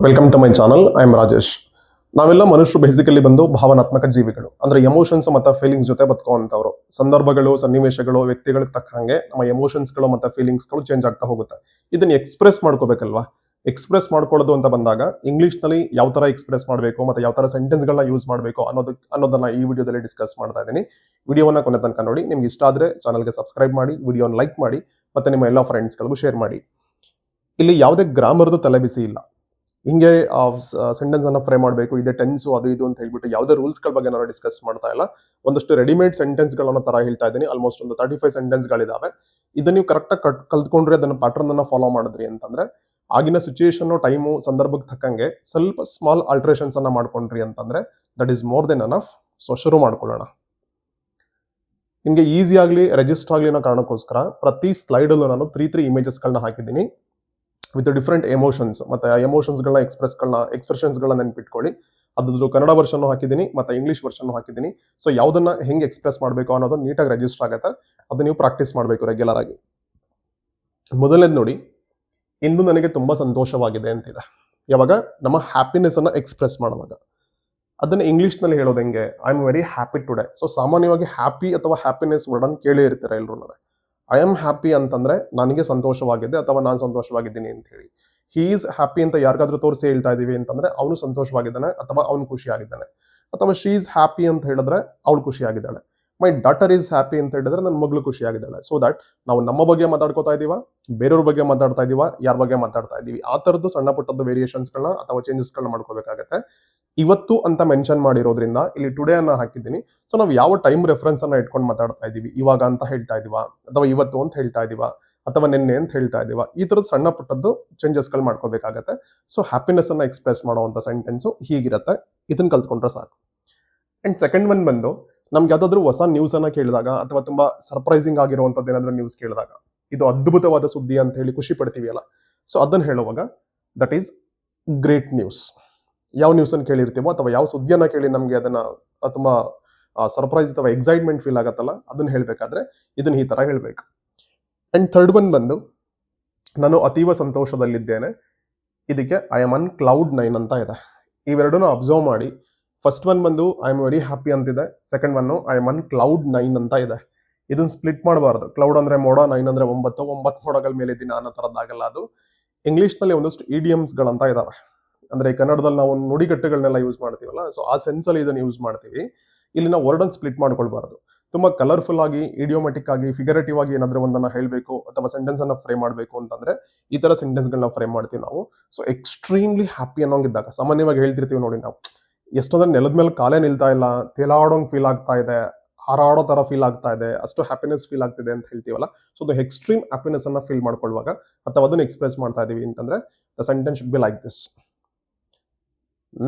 Welcome to my channel. I am Rajesh. ನಾವೆಲ್ಲ ಮನುಷ್ಯರು basically ಬಂದು ಭಾವನಾತ್ಮಕ ಜೀವಿಗಳು, ಅಂದ್ರೆ ಎಮೋಷನ್ಸ್ ಮತ್ತು ಫೀಲಿಂಗ್ಸ್ ಜೊತೆ ಬದುಕುವಂಥವ್ರು. ಸಂದರ್ಭಗಳು, ಸನ್ನಿವೇಶಗಳು, ವ್ಯಕ್ತಿಗಳಿಗೆ ತಕ್ಕ ಹಾಗೆ ನಮ್ಮ ಎಮೋಷನ್ಸ್ಗಳು ಮತ್ತು ಫೀಲಿಂಗ್ಸ್ಗಳು ಚೇಂಜ್ ಆಗ್ತಾ ಹೋಗುತ್ತೆ. ಇದನ್ನ ಎಕ್ಸ್ಪ್ರೆಸ್ ಮಾಡ್ಕೋಬೇಕಲ್ವಾ? ಎಕ್ಸ್ಪ್ರೆಸ್ ಮಾಡ್ಕೊಳ್ಳೋದು ಅಂತ ಬಂದಾಗ ಇಂಗ್ಲೀಷ್ನಲ್ಲಿ ಯಾವ ಥರ ಎಕ್ಸ್ಪ್ರೆಸ್ ಮಾಡಬೇಕು ಮತ್ತು ಯಾವ ಥರ ಸೆಂಟೆನ್ಸ್ಗಳನ್ನ ಯೂಸ್ ಮಾಡಬೇಕು ಅನ್ನೋದನ್ನ ಈ ವಿಡಿಯೋದಲ್ಲಿ ಡಿಸ್ಕಸ್ ಮಾಡ್ತಾ ಇದ್ದೀನಿ. ವಿಡಿಯೋವನ್ನ ಕೊನೆ ತನಕ ನೋಡಿ. ನಿಮ್ಗೆ ಇಷ್ಟ ಆದರೆ ಚಾನಲ್ಗೆ ಸಬ್ಸ್ಕ್ರೈಬ್ ಮಾಡಿ, ವಿಡಿಯೋನ ಲೈಕ್ ಮಾಡಿ, ಮತ್ತು ನಿಮ್ಮ ಎಲ್ಲ ಫ್ರೆಂಡ್ಸ್ಗಳಿಗೂ ಶೇರ್ ಮಾಡಿ. ಇಲ್ಲಿ ಯಾವುದೇ ಗ್ರಾಮರ್ದು ತಲೆಬಿಸಿ ಇಲ್ಲ. ಹಿಂಗೆ ಸೆಂಟೆನ್ಸ್ ಅನ್ನ ಫ್ರೇಮ್ ಮಾಡಬೇಕು, ಇದೆ ಟೆನ್ಸು ಅದು ಇದು ಅಂತ ಹೇಳ್ಬಿಟ್ಟು ಯಾವುದೇ ರೂಲ್ಸ್ಗಳ ಬಗ್ಗೆ ನಾನು ಡಿಸ್ಕಸ್ ಮಾಡ್ತಾ ಇಲ್ಲ. ಒಂದಷ್ಟು ರೆಡಿಮೇಡ್ ಸೆಂಟೆನ್ಸ್ಗಳನ್ನ ತರ ಹೇಳ್ತಾ ಇದ್ದೀನಿ. ಆಲ್ಮೋಸ್ಟ್ ಒಂದು 35 ಸೆಂಟೆನ್ಸ್ಗಳಿದಾವೆ. ಇದನ್ನ ನೀವು ಕರೆಕ್ಟಾಗಿ ಕಲ್ತ್ಕೊಂಡ್ರೆ, ಅದನ್ನ ಪ್ಯಾಟರ್ನ್ ಅನ್ನ ಫಾಲೋ ಮಾಡಿದ್ರಿ ಅಂತಂದ್ರೆ ಆಗಿನ ಸಿಚುಯೇಷನ್, ಟೈಮು, ಸಂದರ್ಭಕ್ಕೆ ತಕ್ಕಂಗೆ ಸ್ವಲ್ಪ ಸ್ಮಾಲ್ ಆಲ್ಟ್ರೇಷನ್ಸ್ ಅನ್ನ ಮಾಡ್ಕೊಂಡ್ರಿ ಅಂತಂದ್ರೆ that is more than enough. So ಶುರು ಮಾಡ್ಕೊಳ್ಳೋಣ. ನಿಮಗೆ ಈಸಿ ಆಗಲಿ, ರೆಜಿಸ್ಟರ್ ಆಗಲಿ ಅನ್ನೋ ಕಾರಣಕ್ಕೋಸ್ಕರ ಪ್ರತಿ ಸ್ಲೈಡಲ್ಲೂ ನಾನು 3 ಇಮೇಜಸ್ಗಳನ್ನ ಹಾಕಿದ್ದೀನಿ ವಿತ್ ಡಿಫ್ರೆಂಟ್ ಎಮೋಷನ್ಸ್. ಮತ್ತೆ ಎಮೋಷನ್ಸ್ಗಳನ್ನ ಎಕ್ಸ್ಪ್ರೆಷನ್ಸ್ಗಳನ್ನ ನೆನ್ಪಿಟ್ಕೊಳ್ಳಿ. ಅದ್ರ ಕನ್ನಡ ವರ್ಷನ್ ಹಾಕಿದ್ದೀನಿ ಮತ್ತೆ ಇಂಗ್ಲಿಷ್ ವರ್ಷನ್ ಹಾಕಿದ್ದೀನಿ. ಸೊ ಯಾವುದನ್ನ ಹೆಂಗೆ ಎಕ್ಸ್ಪ್ರೆಸ್ ಮಾಡಬೇಕು ಅನ್ನೋದು ನೀಟಾಗಿ ರಿಜಿಸ್ಟರ್ ಆಗುತ್ತೆ. ಅದು ನೀವು ಪ್ರಾಕ್ಟೀಸ್ ಮಾಡಬೇಕು ರೆಗ್ಯುಲರ್ ಆಗಿ. ಮೊದಲನೇದು ನೋಡಿ, ಇಂದು ನನಗೆ ತುಂಬಾ ಸಂತೋಷವಾಗಿದೆ ಅಂತಿದೆ. ಯಾವಾಗ ನಮ್ಮ ಹ್ಯಾಪಿನೆಸ್ ಅನ್ನ ಎಕ್ಸ್ಪ್ರೆಸ್ ಮಾಡುವಾಗ. ಅದನ್ನ ಇಂಗ್ಲಿಷ್ನಲ್ಲಿ ಹೇಳೋದು ಹೆಂಗೆ? I am very happy today. So ಸಾಮಾನ್ಯವಾಗಿ ಹ್ಯಾಪಿ ಅಥವಾ ಹ್ಯಾಪಿನೆಸ್ ವರ್ಡ್ ಕೇಳಿ ಇರ್ತೀರ ಎಲ್ಲರೂ. ಐ ಆಮ್ ಹ್ಯಾಪಿ ಅಂತಂದ್ರೆ ನನಗೆ ಸಂತೋಷವಾಗಿದೆ ಅಥವಾ ನಾನು ಸಂತೋಷವಾಗಿದ್ದೀನಿ ಅಂತ ಹೇಳಿ. ಹಿ ಈಸ್ ಹ್ಯಾಪಿ ಅಂತ ಯಾರಿಗಾದ್ರೂ ತೋರಿಸಿ ಹೇಳ್ತಾ ಇದೀವಿ ಅಂತಂದ್ರೆ ಅವನು ಸಂತೋಷವಾಗಿದ್ದಾನೆ ಅಥವಾ ಅವನು ಖುಷಿಯಾಗಿದ್ದಾನೆ. ಅಥವಾ ಶಿ ಈಸ್ ಹ್ಯಾಪಿ ಅಂತ ಹೇಳಿದ್ರೆ ಅವಳು ಖುಷಿಯಾಗಿದ್ದಾಳೆ. ಮೈ ಡಾಟರ್ ಈಸ್ ಹ್ಯಾಪಿ ಅಂತ ಹೇಳಿದ್ರೆ ನನ್ನ ಮಗಳು ಖುಷಿಯಾಗಿದ್ದಾಳೆ. ಸೊ ದಟ್ ನಾವು ನಮ್ಮ ಬಗ್ಗೆ ಮಾತಾಡ್ಕೋತಾ ಇದೀವ, ಬೇರೆಯವ್ರ ಬಗ್ಗೆ ಮಾತಾಡ್ತಾ ಇದೀವ, ಯಾರ ಬಗ್ಗೆ ಮಾತಾಡ್ತಾ ಇದೀವಿ, ಆ ತರದ್ದು ಸಣ್ಣ ಪುಟ್ಟದ್ದು ವೇರಿಯೇಷನ್ಸ್ಗಳನ್ನ ಅಥವಾ ಚೇಂಜಸ್ಗಳನ್ನ ಮಾಡ್ಕೋಬೇಕಾಗತ್ತೆ. ಇವತ್ತು ಅಂತ ಮೆನ್ಷನ್ ಮಾಡಿರೋದ್ರಿಂದ ಇಲ್ಲಿ ಟುಡೇ ಅನ್ನ ಹಾಕಿದ್ದೀನಿ. ಸೊ ನಾವು ಯಾವ ಟೈಮ್ ರೆಫರೆನ್ಸ್ ಅನ್ನ ಇಟ್ಕೊಂಡು ಮಾತಾಡ್ತಾ ಇದೀವಿ, ಇವಾಗ ಅಂತ ಹೇಳ್ತಾ ಇದೀವ, ಅಥವಾ ಇವತ್ತು ಅಂತ ಹೇಳ್ತಾ ಇದೀವ, ಅಥವಾ ನಿನ್ನೆ ಅಂತ ಹೇಳ್ತಾ ಇದೀವ, ಈ ತರದ ಸಣ್ಣ ಪುಟ್ಟದ್ದು ಚೇಂಜಸ್ಗಳು ಮಾಡ್ಕೋಬೇಕಾಗತ್ತೆ. ಸೊ ಹ್ಯಾಪಿನೆಸ್ ಅನ್ನ ಎಕ್ಸ್ಪ್ರೆಸ್ ಮಾಡುವಂತ ಸೆಂಟೆನ್ಸ್ ಹೀಗಿರುತ್ತೆ. ಇದನ್ನ ಕಲ್ತ್ಕೊಂಡ್ರೆ ಸಾಕು. ಅಂಡ್ ಸೆಕೆಂಡ್ ಒನ್ ಬಂದು, ನಮ್ಗೆ ಯಾವ್ದಾದ್ರು ಹೊಸ ನ್ಯೂಸ್ ಅನ್ನ ಕೇಳಿದಾಗ ಅಥವಾ ತುಂಬಾ ಸರ್ಪ್ರೈಸಿಂಗ್ ಆಗಿರುವಂತದ್ದು ಏನಾದ್ರೂ ನ್ಯೂಸ್ ಕೇಳಿದಾಗ, ಇದು ಅದ್ಭುತವಾದ ಸುದ್ದಿ ಅಂತ ಹೇಳಿ ಖುಷಿ ಪಡ್ತೀವಿ ಅಲ್ಲ, ಸೊ ಅದನ್ನ ಹೇಳುವಾಗ ದಟ್ ಈಸ್ ಗ್ರೇಟ್ ನ್ಯೂಸ್. ಯಾವ ನ್ಯೂಸ್ ಅನ್ನು ಕೇಳಿರ್ತೀವೋ ಅಥವಾ ಯಾವ ಸುದ್ದಿಯನ್ನ ಕೇಳಿ ನಮ್ಗೆ ಅದನ್ನ ತುಂಬಾ ಸರ್ಪ್ರೈಸ್ ಅಥವಾ ಎಕ್ಸೈಟ್ಮೆಂಟ್ ಫೀಲ್ ಆಗತ್ತಲ್ಲ, ಅದನ್ನ ಹೇಳ್ಬೇಕಾದ್ರೆ ಇದನ್ನ ಈ ತರ ಹೇಳ್ಬೇಕು. ಅಂಡ್ ಥರ್ಡ್ ಒನ್ ಬಂದು, ನಾನು ಅತೀವ ಸಂತೋಷದಲ್ಲಿದ್ದೇನೆ. ಇದಕ್ಕೆ ಐ ಆಮ್ ಆನ್ ಕ್ಲೌಡ್ 9 ಅಂತ ಇದೆ. ಇವೆರಡನ್ನು ಅಬ್ಸರ್ವ್ ಮಾಡಿ. ಫಸ್ಟ್ ಒನ್ ಬಂದು ಐ ಆಮ್ ವೆರಿ ಹ್ಯಾಪಿ ಅಂತಿದೆ. Second one I am on cloud 9 ಅಂತ ಇದೆ. ಇದನ್ನ ಸ್ಪ್ಲಿಟ್ ಮಾಡಬಾರ್ದು. ಕ್ಲೌಡ್ ಅಂದ್ರೆ ಮೋಡ, 9 ಅಂದ್ರೆ 9 ಮೋಡಗಳ ಮೇಲೆ ದಿನ ಅನ್ನೋ ತರದ್ದಾಗಲ್ಲ ಅದು. ಇಂಗ್ಲಿಷ್ ನಲ್ಲಿ ಒಂದಷ್ಟು ಇಡಿಯಮ್ಸ್ ಗಳಂತ ಇದಾವೆ. ಅಂದ್ರೆ ಕನ್ನಡದಲ್ಲಿ ನಾವು ನುಡಿಗಟ್ಟುಗಳನ್ನೆಲ್ಲ ಯೂಸ್ ಮಾಡ್ತೀವಲ್ಲ, ಸೊ ಆ ಸೆನ್ಸ್ ಅಲ್ಲಿ ಇದನ್ನ ಯೂಸ್ ಮಾಡ್ತೀವಿ. ಇಲ್ಲಿ ನಾವು ವರ್ಡ್ ಅನ್ನು ಸ್ಪ್ಲಿಟ್ ಮಾಡ್ಕೊಳ್ಬಾರ್ದು. ತುಂಬಾ ಕಲರ್ಫುಲ್ ಆಗಿ, ಇಡಿಯೋಮೆಟಿಕ್ ಆಗಿ, ಫಿಗರೇಟಿವ್ ಆಗಿ ಏನಾದ್ರೂ ಒಂದನ್ನ ಹೇಳಬೇಕು ಅಥವಾ ಸೆಂಟೆನ್ಸ್ ಅನ್ನ ಫ್ರೇಮ್ ಮಾಡಬೇಕು ಅಂತಂದ್ರೆ ಈ ತರ ಸೆಂಟೆನ್ಸ್ ಗಳನ್ನ ಫ್ರೇಮ್ ಮಾಡ್ತೀವಿ ನಾವು. ಸೊ ಎಕ್ಸ್ಟ್ರೀಮ್ಲಿ ಹ್ಯಾಪಿ ಅನ್ನೋಂಗಿದ್ದಾಗ ಸಾಮಾನ್ಯವಾಗಿ ಹೇಳ್ತಿರ್ತೀವಿ ನೋಡಿ ನಾವು, ಎಷ್ಟೊಂದ್ರೆ ನೆಲದ ಮೇಲೆ ಕಾಲೇ ನಿಲ್ತಾ ಇಲ್ಲ, ತೇಲಾಡೋಂಗ್ ಫೀಲ್ ಆಗ್ತಾ ಇದೆ, ಹಾರಾಡೋ ತರ ಫೀಲ್ ಆಗ್ತಾ ಇದೆ, ಅಷ್ಟು ಹ್ಯಾಪಿನೆಸ್ ಫೀಲ್ ಆಗ್ತಿದೆ ಅಂತ ಹೇಳ್ತೀವಲ್ಲ. ಸೊ ಅದು ಎಕ್ಸ್ಟ್ರೀಮ್ ಹ್ಯಾಪಿನೆಸ್ ಅನ್ನ ಫೀಲ್ ಮಾಡ್ಕೊಳ್ಳುವಾಗ ಅಥವಾ ಅದನ್ನ ಎಕ್ಸ್ಪ್ರೆಸ್ ಮಾಡ್ತಾ ಇದೀವಿ ಅಂತಂದ್ರೆ the sentence should be like this.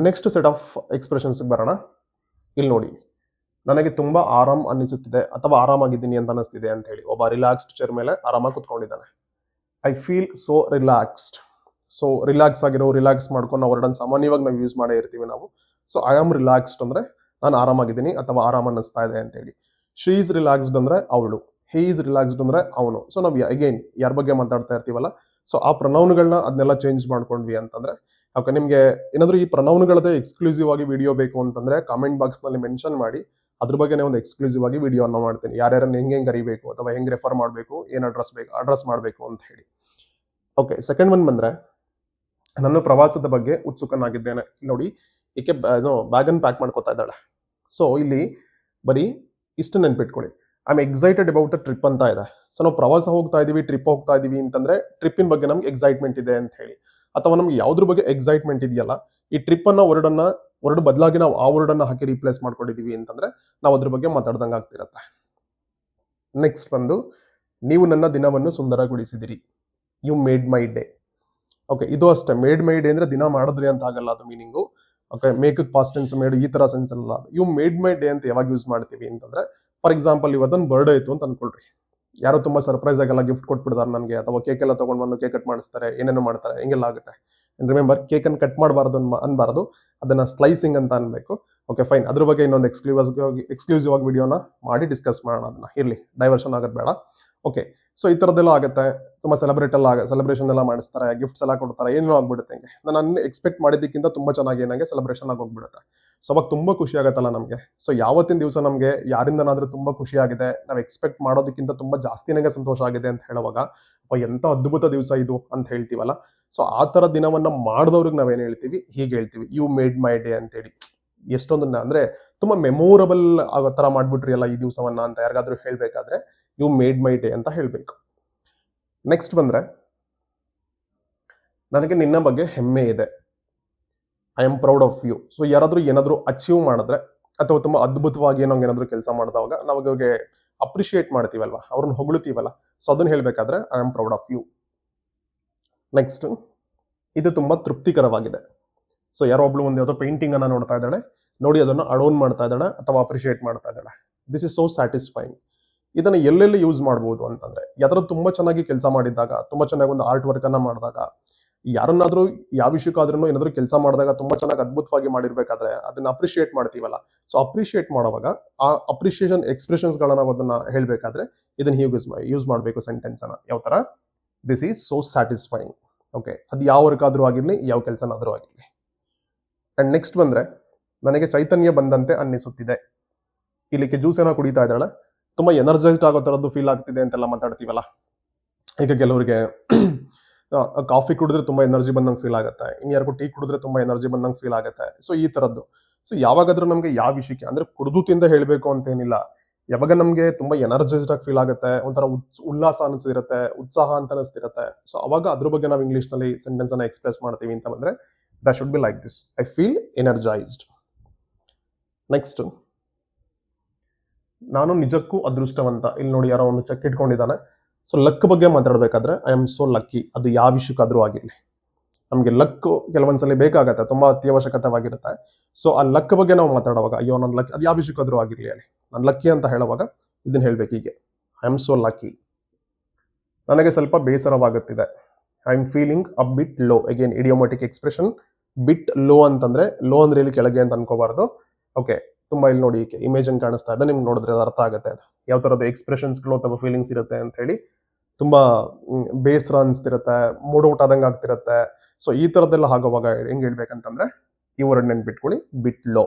Next set of expressions ಬರೋಣ. ಇಲ್ಲಿ ನೋಡಿ, ನನಗೆ ತುಂಬಾ ಆರಾಮ್ ಅನ್ನಿಸುತ್ತಿದೆ ಅಥವಾ ಆರಾಮಾಗಿದ್ದೀನಿ ಅಂತ ಅನಿಸ್ತಿದೆ ಅಂತ ಹೇಳಿ. ಒಬ್ಬ ರಿಲ್ಯಾಕ್ಸ್ಡ್ ಚೇರ್ ಮೇಲೆ ಆರಾಮಾಗಿ ಕುತ್ಕೊಂಡಿದ್ದಾನೆ. I feel so relaxed. So relax ಆಗಿರೋ, ರಿಲ್ಯಾಕ್ಸ್ ಮಾಡ್ಕೊಂಡು ವರ್ಡನ್ ಸಾಮಾನ್ಯವಾಗಿ ನಾವು ಯೂಸ್ ಮಾಡೇ ಇರ್ತೀವಿ ನಾವು. ಸೊ ಐ ಆಮ್ ರಿಲ್ಯಾಕ್ಸ್ಡ್ ಅಂದ್ರೆ ನಾನು ಆರಾಮಾಗಿದ್ದೀನಿ ಅಥವಾ ಆರಾಮ್ ಅನ್ನಿಸ್ತಾ ಇದೆ ಅಂತ ಹೇಳಿ. ಶಿ ಈಸ್ ರಿಲ್ಯಾಕ್ಸ್ಡ್ ಅಂದ್ರೆ ಅವಳು, ಹಿ ಈಸ್ ರಿಲ್ಯಾಕ್ಸ್ಡ್ ಅಂದ್ರೆ ಅವನು. ಸೊ ನಾವು ಅಗೈನ್ ಯಾರ ಬಗ್ಗೆ ಮಾತಾಡ್ತಾ ಇರ್ತೀವಲ್ಲ, ಸೊ ಆ ಪ್ರನೌನ್ಗಳನ್ನ ಅದನ್ನೆಲ್ಲ ಚೇಂಜ್ ಮಾಡ್ಕೊಂಡ್ವಿ ಅಂತಂದ್ರೆ, ಓಕೆ, ನಿಮ್ಗೆ ಏನಾದ್ರೂ ಈ ಪ್ರನೌನ್ಗಳದೇ ಎಕ್ಸ್ಕ್ಲೂಸಿವ್ ಆಗಿ ವಿಡಿಯೋ ಬೇಕು ಅಂತಂದ್ರೆ ಕಾಮೆಂಟ್ ಬಾಕ್ಸ್ ನಲ್ಲಿ ಮೆನ್ಷನ್ ಮಾಡಿ. ಅದ್ರ ಬಗ್ಗೆ ಒಂದು ಎಕ್ಸ್ಕ್ಲೂಸಿವ್ ಆಗಿ ವಿಡಿಯೋ ಅನ್ನ ಮಾಡ್ತೀನಿ. ಯಾರ್ಯಾರನ್ನ ಹೆಂಗೆ ಕರಿಬೇಕು ಅಥವಾ ಹೆಂಗ್ ರೆಫರ್ ಮಾಡಬೇಕು, ಏನ್ ಅಡ್ರೆಸ್ ಮಾಡಬೇಕು ಅಂತ ಹೇಳಿ. ಓಕೆ, ಸೆಕೆಂಡ್ ಒನ್ ಬಂದ್ರೆ, ನಾನು ಪ್ರವಾಸದ ಬಗ್ಗೆ ಉತ್ಸುಕನಾಗಿದ್ದೇನೆ. ನೋಡಿ, ಈಕೆ ಬ್ಯಾಗ್ ಅನ್ನು ಪ್ಯಾಕ್ ಮಾಡ್ಕೊತಾ ಇದ್ದಾಳೆ. ಸೊ ಇಲ್ಲಿ ಬರೀ ಇಷ್ಟು ನೆನ್ಪಿಟ್ಕೊಳ್ಳಿ, I am excited about the trip ಅಂತ ಇದೆ. ಸೊ ನಾವು ಪ್ರವಾಸ ಹೋಗ್ತಾ ಇದೀವಿ, ಟ್ರಿಪ್ ಹೋಗ್ತಾ ಇದೀವಿ ಅಂತಂದ್ರೆ ಟ್ರಿಪ್ಪಿನ ಬಗ್ಗೆ ನಮ್ಗೆ ಎಕ್ಸೈಟ್ಮೆಂಟ್ ಇದೆ ಅಂತ ಹೇಳಿ. ಅಥವಾ ನಮ್ಗೆ ಯಾವ್ದ್ರ ಬಗ್ಗೆ ಎಕ್ಸೈಟ್ಮೆಂಟ್ ಇದೆಯಲ್ಲ, ಈ ಟ್ರಿಪ್ ಅನ್ನ ವರ್ಡ್ ಬದಲಾಗಿ ನಾವು ಆ ವರ್ಡ್ ಅನ್ನ ಹಾಕಿ ರೀಪ್ಲೇಸ್ ಮಾಡ್ಕೊಂಡಿದೀವಿ ಅಂತಂದ್ರೆ ನಾವು ಅದ್ರ ಬಗ್ಗೆ ಮಾತಾಡ್ದಂಗೆ ಆಗ್ತಿರತ್ತೆ. ನೆಕ್ಸ್ಟ್ ಬಂದು, ನೀವು ನನ್ನ ದಿನವನ್ನು ಸುಂದರಗೊಳಿಸಿದಿರಿ. You made my day. Okay, ಇದು ಅಷ್ಟೇ. ಮೇಡ್ ಮೈ ಡೇ ಅಂದ್ರೆ ದಿನ ಮಾಡಿದ್ರಿ ಅಂತ ಆಗಲ್ಲ ಅದು meaning. Okay, make past tense made ಈ ತರ ಸೆನ್ಸ್ ಅಲ್ಲ. ಯು ಮೇಡ್ ಮೈ ಡೇ ಅಂತ ಯಾವಾಗ ಯೂಸ್ ಮಾಡ್ತೀವಿ ಅಂತಂದ್ರೆ, ಫಾರ್ ಎಕ್ಸಾಂಪಲ್ ಇವತ್ತೊಂದು ಬರ್ಡೇ ಇತ್ತು ಅಂತ ಅನ್ಕೊಳ್ರಿ. ಯಾರೋ ತುಂಬಾ ಸರ್ಪ್ರೈಸ್ ಆಗೆಲ್ಲ ಗಿಫ್ಟ್ ಕೊಟ್ಬಿಡ್ತಾರೆ ನನಗೆ, ಅಥವಾ ಕೇಕ್ ಎಲ್ಲ ತಗೊಂಡು ಬಂದು ಕೇಕ್ ಕಟ್ ಮಾಡಿಸ್ತಾರೆ, ಏನೇನೋ ಮಾಡ್ತಾರೆ, ಹಿಂಗೆಲ್ಲ ಆಗುತ್ತೆ. ರಿಮೆಂಬರ್, ಕೇಕ್ ಅನ್ನು ಕಟ್ ಮಾಡಬಾರ್ದು ಅನ್ಬಾರ್ದು, ಅದನ್ನ ಸ್ಲೈಸಿಂಗ್ ಅಂತ ಅನ್ಬೇಕು. ಓಕೆ ಫೈನ್, ಅದ್ರ ಬಗ್ಗೆ ಇನ್ನೊಂದು ಎಕ್ಸ್ಕ್ಲೂಸಿವ್ ಆಗಿ ವಿಡಿಯೋನ ಮಾಡಿ ಡಿಸ್ಕಸ್ ಮಾಡೋಣ. ಅದನ್ನ ಇರ್ಲಿ, ಡೈವರ್ಷನ್ ಆಗೋದು ಬೇಡ. ಓಕೆ, ಸೊ ಈ ತರದೆಲ್ಲ ಆಗುತ್ತೆ. ತುಂಬ ಸೆಲೆಬ್ರೇಷನ್ ಎಲ್ಲ ಮಾಡಿಸ್ತಾರೆ, ಗಿಫ್ಟ್ಸ್ ಎಲ್ಲ ಕೊಡ್ತಾರೆ, ಏನೋ ಆಗ್ಬಿಡುತ್ತೆ ಹಂಗೆ. ನಾನು ಎಕ್ಸ್ಪೆಕ್ಟ್ ಮಾಡಿದ್ದಕ್ಕಿಂತ ತುಂಬ ಚೆನ್ನಾಗಿ ನನಗೆ ಸೆಲೆಬ್ರೇಷನ್ ಆಗೋಗ್ಬಿಡುತ್ತೆ. ಸೊ ಅವಾಗ ತುಂಬ ಖುಷಿ ಆಗುತ್ತಲ್ಲ ನಮಗೆ. ಸೊ ಯಾವತ್ತಿನ ದಿವಸ ನಮಗೆ ಯಾರಿಂದನಾದ್ರೂ ತುಂಬ ಖುಷಿ ಆಗಿದೆ, ನಾವು ಎಕ್ಸ್ಪೆಕ್ಟ್ ಮಾಡೋದಕ್ಕಿಂತ ತುಂಬ ಜಾಸ್ತಿ ನನಗೆ ಸಂತೋಷ ಆಗಿದೆ ಅಂತ ಹೇಳುವಾಗ, ಅಪ್ಪ ಎಂಥ ಅದ್ಭುತ ದಿವಸ ಇದು ಅಂತ ಹೇಳ್ತೀವಲ್ಲ. ಸೊ ಆ ಥರ ದಿನವನ್ನ ಮಾಡಿದವ್ರಿಗೆ ನಾವೇನು ಹೇಳ್ತೀವಿ, ಹೀಗೆ ಹೇಳ್ತೀವಿ, ಯು ಮೇಡ್ ಮೈ ಡೇ ಅಂತೇಳಿ. ಎಷ್ಟೊಂದನ್ನ ಅಂದ್ರೆ ತುಂಬಾ ಮೆಮೊರಬಲ್ ಆಗೋ ತರ ಮಾಡ್ಬಿಟ್ರಿ ಅಲ್ಲ ಈ ದಿವಸವನ್ನ ಅಂತ ಯಾರಿಗಾದ್ರೂ ಹೇಳ್ಬೇಕಾದ್ರೆ ಯು ಮೇಡ್ ಮೈ ಡೇ ಅಂತ ಹೇಳ್ಬೇಕು. ನೆಕ್ಸ್ಟ್ ಬಂದ್ರೆ, ನನಗೆ ನಿನ್ನ ಬಗ್ಗೆ ಹೆಮ್ಮೆ ಇದೆ, I am proud of you. So ಯಾರಾದ್ರೂ ಏನಾದ್ರೂ ಅಚೀವ್ ಮಾಡಿದ್ರೆ ಅಥವಾ ತುಂಬಾ ಅದ್ಭುತವಾಗಿ ಏನಾದ್ರೂ ಕೆಲಸ ಮಾಡಿದವಾಗ ನಾವು ಅವ್ರಿಗೆ ಅಪ್ರಿಶಿಯೇಟ್ ಮಾಡ್ತೀವಲ್ವಾ, ಅವ್ರನ್ನ ಹೊಗಳ್ತೀವಲ್ಲ, ಸೊ ಅದನ್ನ ಹೇಳ್ಬೇಕಾದ್ರೆ I am proud of you. Next, ಇದು ತುಂಬಾ ತೃಪ್ತಿಕರವಾಗಿದೆ. ಸೊ ಯಾರೋ ಒಬ್ಳು ಒಂದು ಯಾವುದೋ ಪೇಂಟಿಂಗ್ ಅನ್ನ ನೋಡ್ತಾ ಇದ್ದಾಳೆ, ನೋಡಿ ಅದನ್ನು ಅಡೋನ್ ಮಾಡ್ತಾ ಇದ್ದಾಳೆ ಅಥವಾ ಅಪ್ರಿಶಿಯೇಟ್ ಮಾಡ್ತಾ ಇದ್ದಾಳೆ. This is so satisfying. ಇದನ್ನ ಎಲ್ಲೆಲ್ಲಿ ಯೂಸ್ ಮಾಡ್ಬೋದು ಅಂತಂದ್ರೆ, ಯಾವ್ದಾದ್ರು ತುಂಬಾ ಚೆನ್ನಾಗಿ ಕೆಲಸ ಮಾಡಿದಾಗ, ತುಂಬಾ ಚೆನ್ನಾಗಿ ಒಂದು ಆರ್ಟ್ ವರ್ಕ್ ಅನ್ನ ಮಾಡಿದಾಗ, ಯಾರನ್ನಾದ್ರೂ ಯಾವ ವಿಷಯಕ್ಕಾದ್ರೂ ಏನಾದ್ರೂ ಕೆಲಸ ಮಾಡಿದಾಗ ತುಂಬಾ ಚೆನ್ನಾಗಿ ಅದ್ಭುತವಾಗಿ ಮಾಡಿರ್ಬೇಕಾದ್ರೆ ಅದನ್ನ ಅಪ್ರಿಶಿಯೇಟ್ ಮಾಡ್ತೀವಲ್ಲ. ಸೊ ಅಪ್ರಿಶಿಯೇಟ್ ಮಾಡುವಾಗ ಆ ಅಪ್ರಿಶಿಯೇಷನ್ ಎಕ್ಸ್ಪ್ರೆಷನ್ಸ್ ಗಳನ್ನ ಅದನ್ನ ಹೇಳ್ಬೇಕಾದ್ರೆ ಇದನ್ನ ಯೂಸ್ ಮಾಡಬೇಕು ಸೆಂಟೆನ್ಸ್ ಅನ್ನ. ಯಾವ ತರ? This is so satisfying. Okay, ಅದು ಯಾವ ವರ್ಕ್ ಆದ್ರೂ ಆಗಿರ್ಲಿ, ಯಾವ ಕೆಲಸನಾದ್ರೂ ಆಗಿರ್ಲಿ. ಅಂಡ್ ನೆಕ್ಸ್ಟ್ ಬಂದ್ರೆ, ನನಗೆ ಚೈತನ್ಯ ಬಂದಂತೆ ಅನ್ನಿಸುತ್ತಿದೆ. ಇಲ್ಲಿಗೆ ಜ್ಯೂಸ್ ಏನೋ ಕುಡಿತಾ ಇದ್ದಾಳೆ, ತುಂಬಾ ಎನರ್ಜೈಸ್ಡ್ ಆಗೋ ತರದ್ದು ಫೀಲ್ ಆಗ್ತಿದೆ ಅಂತೆಲ್ಲ ಮಾತಾಡ್ತೀವಲ್ಲ. ಈಗ ಕೆಲವರಿಗೆ ಕಾಫಿ ಕುಡಿದ್ರೆ ತುಂಬಾ ಎನರ್ಜಿ ಬಂದಂಗೆ ಫೀಲ್ ಆಗುತ್ತೆ, ಇನ್ಯಾರಿಗೂ ಟೀ ಕುಡಿದ್ರೆ ತುಂಬಾ ಎನರ್ಜಿ ಬಂದಂಗೆ ಫೀಲ್ ಆಗುತ್ತೆ. ಸೊ ಈ ತರದ್ದು. ಸೊ ಯಾವಾಗಾದ್ರೂ ನಮ್ಗೆ ಯಾವ ವಿಷಯಕ್ಕೆ ಅಂದ್ರೆ ಕುಡಿದುತಿಂದ ಹೇಳ್ಬೇಕು ಅಂತೇನಿಲ್ಲ, ಯಾವಾಗ ನಮ್ಗೆ ತುಂಬಾ ಎನರ್ಜೈಸ್ಡ್ ಆಗಿ ಫೀಲ್ ಆಗುತ್ತೆ, ಒಂಥರ ಉಲ್ಲಾಸ ಅನಿಸ್ತಿರುತ್ತೆ, ಉತ್ಸಾಹ ಅಂತ ಅನಿಸ್ತಿರುತ್ತೆ, ಸೊ ಅವಾಗ ಅದ್ರ ಬಗ್ಗೆ ನಾವು ಇಂಗ್ಲಿಷ್ ನಲ್ಲಿ ಸೆಂಟೆನ್ಸ್ ಅನ್ನ ಎಕ್ಸ್ಪ್ರೆಸ್ ಮಾಡ್ತೀವಿ ಅಂತ ಬಂದ್ರೆ, that should be like this, I feel energized. Next, ನಾನು ನಿಜಕ್ಕೂ ಅದೃಷ್ಟವಂತ. ಇಲ್ಲಿ ನೋಡಿ ಯಾರೋ ಒಂದು ಚೆಕ್ ಇಟ್ಕೊಂಡಿದ್ದಾನೆ. ಸೊ ಲಕ್ ಬಗ್ಗೆ ಮಾತಾಡ್ಬೇಕಾದ್ರೆ ಐ ಆಮ್ ಸೋ ಲಕ್ಕಿ. ಅದು ಯಾವ ವಿಷಯಕ್ಕಾದ್ರೂ ಆಗಿರ್ಲಿ, ನಮ್ಗೆ ಲಕ್ ಕೆಲವೊಂದ್ಸಲಿ ಬೇಕಾಗತ್ತೆ, ತುಂಬಾ ಅತ್ಯವಶ್ಯಕತೆವಾಗಿರುತ್ತೆ. ಸೊ ಆ ಲಕ್ ಬಗ್ಗೆ ನಾವು ಮಾತಾಡುವಾಗ, ಅಯ್ಯೋ ನನ್ನ ಲಕ್, ಅದು ಯಾವ ವಿಷಯಕ್ಕಾದ್ರೂ ಆಗಿರ್ಲಿ ಅಲ್ಲಿ ನಾನು ಲಕ್ಕಿ ಅಂತ ಹೇಳುವಾಗ ಇದನ್ನ ಹೇಳ್ಬೇಕು ಹೀಗೆ, ಐ ಆಮ್ ಸೋ ಲಕ್ಕಿ. ನನಗೆ ಸ್ವಲ್ಪ ಬೇಸರವಾಗುತ್ತಿದೆ, I am feeling a bit low. Again idiomatic expression. Bit low ಅಂತಂದ್ರೆ, ಲೋ ಅಂದ್ರೆ ಇಲ್ಲಿ ಕೆಳಗೆ ಅಂತ ಅನ್ಕೋಬಾರ್ದು. ಓಕೆ, ತುಂಬಾ ಇಲ್ಲಿ ನೋಡಿ ಇಮೇಜ್ ಅನ್ನು ಕಾಣಿಸ್ತಾ ಇದೆ, ನಿಮ್ಗೆ ನೋಡಿದ್ರೆ ಅದು ಅರ್ಥ ಆಗುತ್ತೆ ಅದು ಯಾವ ತರದ ಎಕ್ಸ್ಪ್ರೆಷನ್ಸ್ಗಳು ಅಥವಾ ಫೀಲಿಂಗ್ಸ್ ಇರುತ್ತೆ ಅಂತ ಹೇಳಿ. ತುಂಬಾ ಬೇಸರ ಅನ್ಸ್ತಿರುತ್ತೆ, ಮೂಡ್ ಔಟ್ ಆದಂಗೆ ಆಗ್ತಿರುತ್ತೆ. ಸೊ ಈ ತರದ್ದೆಲ್ಲ ಆಗೋವಾಗ ಹೆಂಗ್ ಹೇಳ್ಬೇಕಂತಂದ್ರೆ ಈ ವರ್ಡ್ ನೆನ್ಪಿಟ್ಕೊಳ್ಳಿ, ಬಿಟ್ ಲೋ.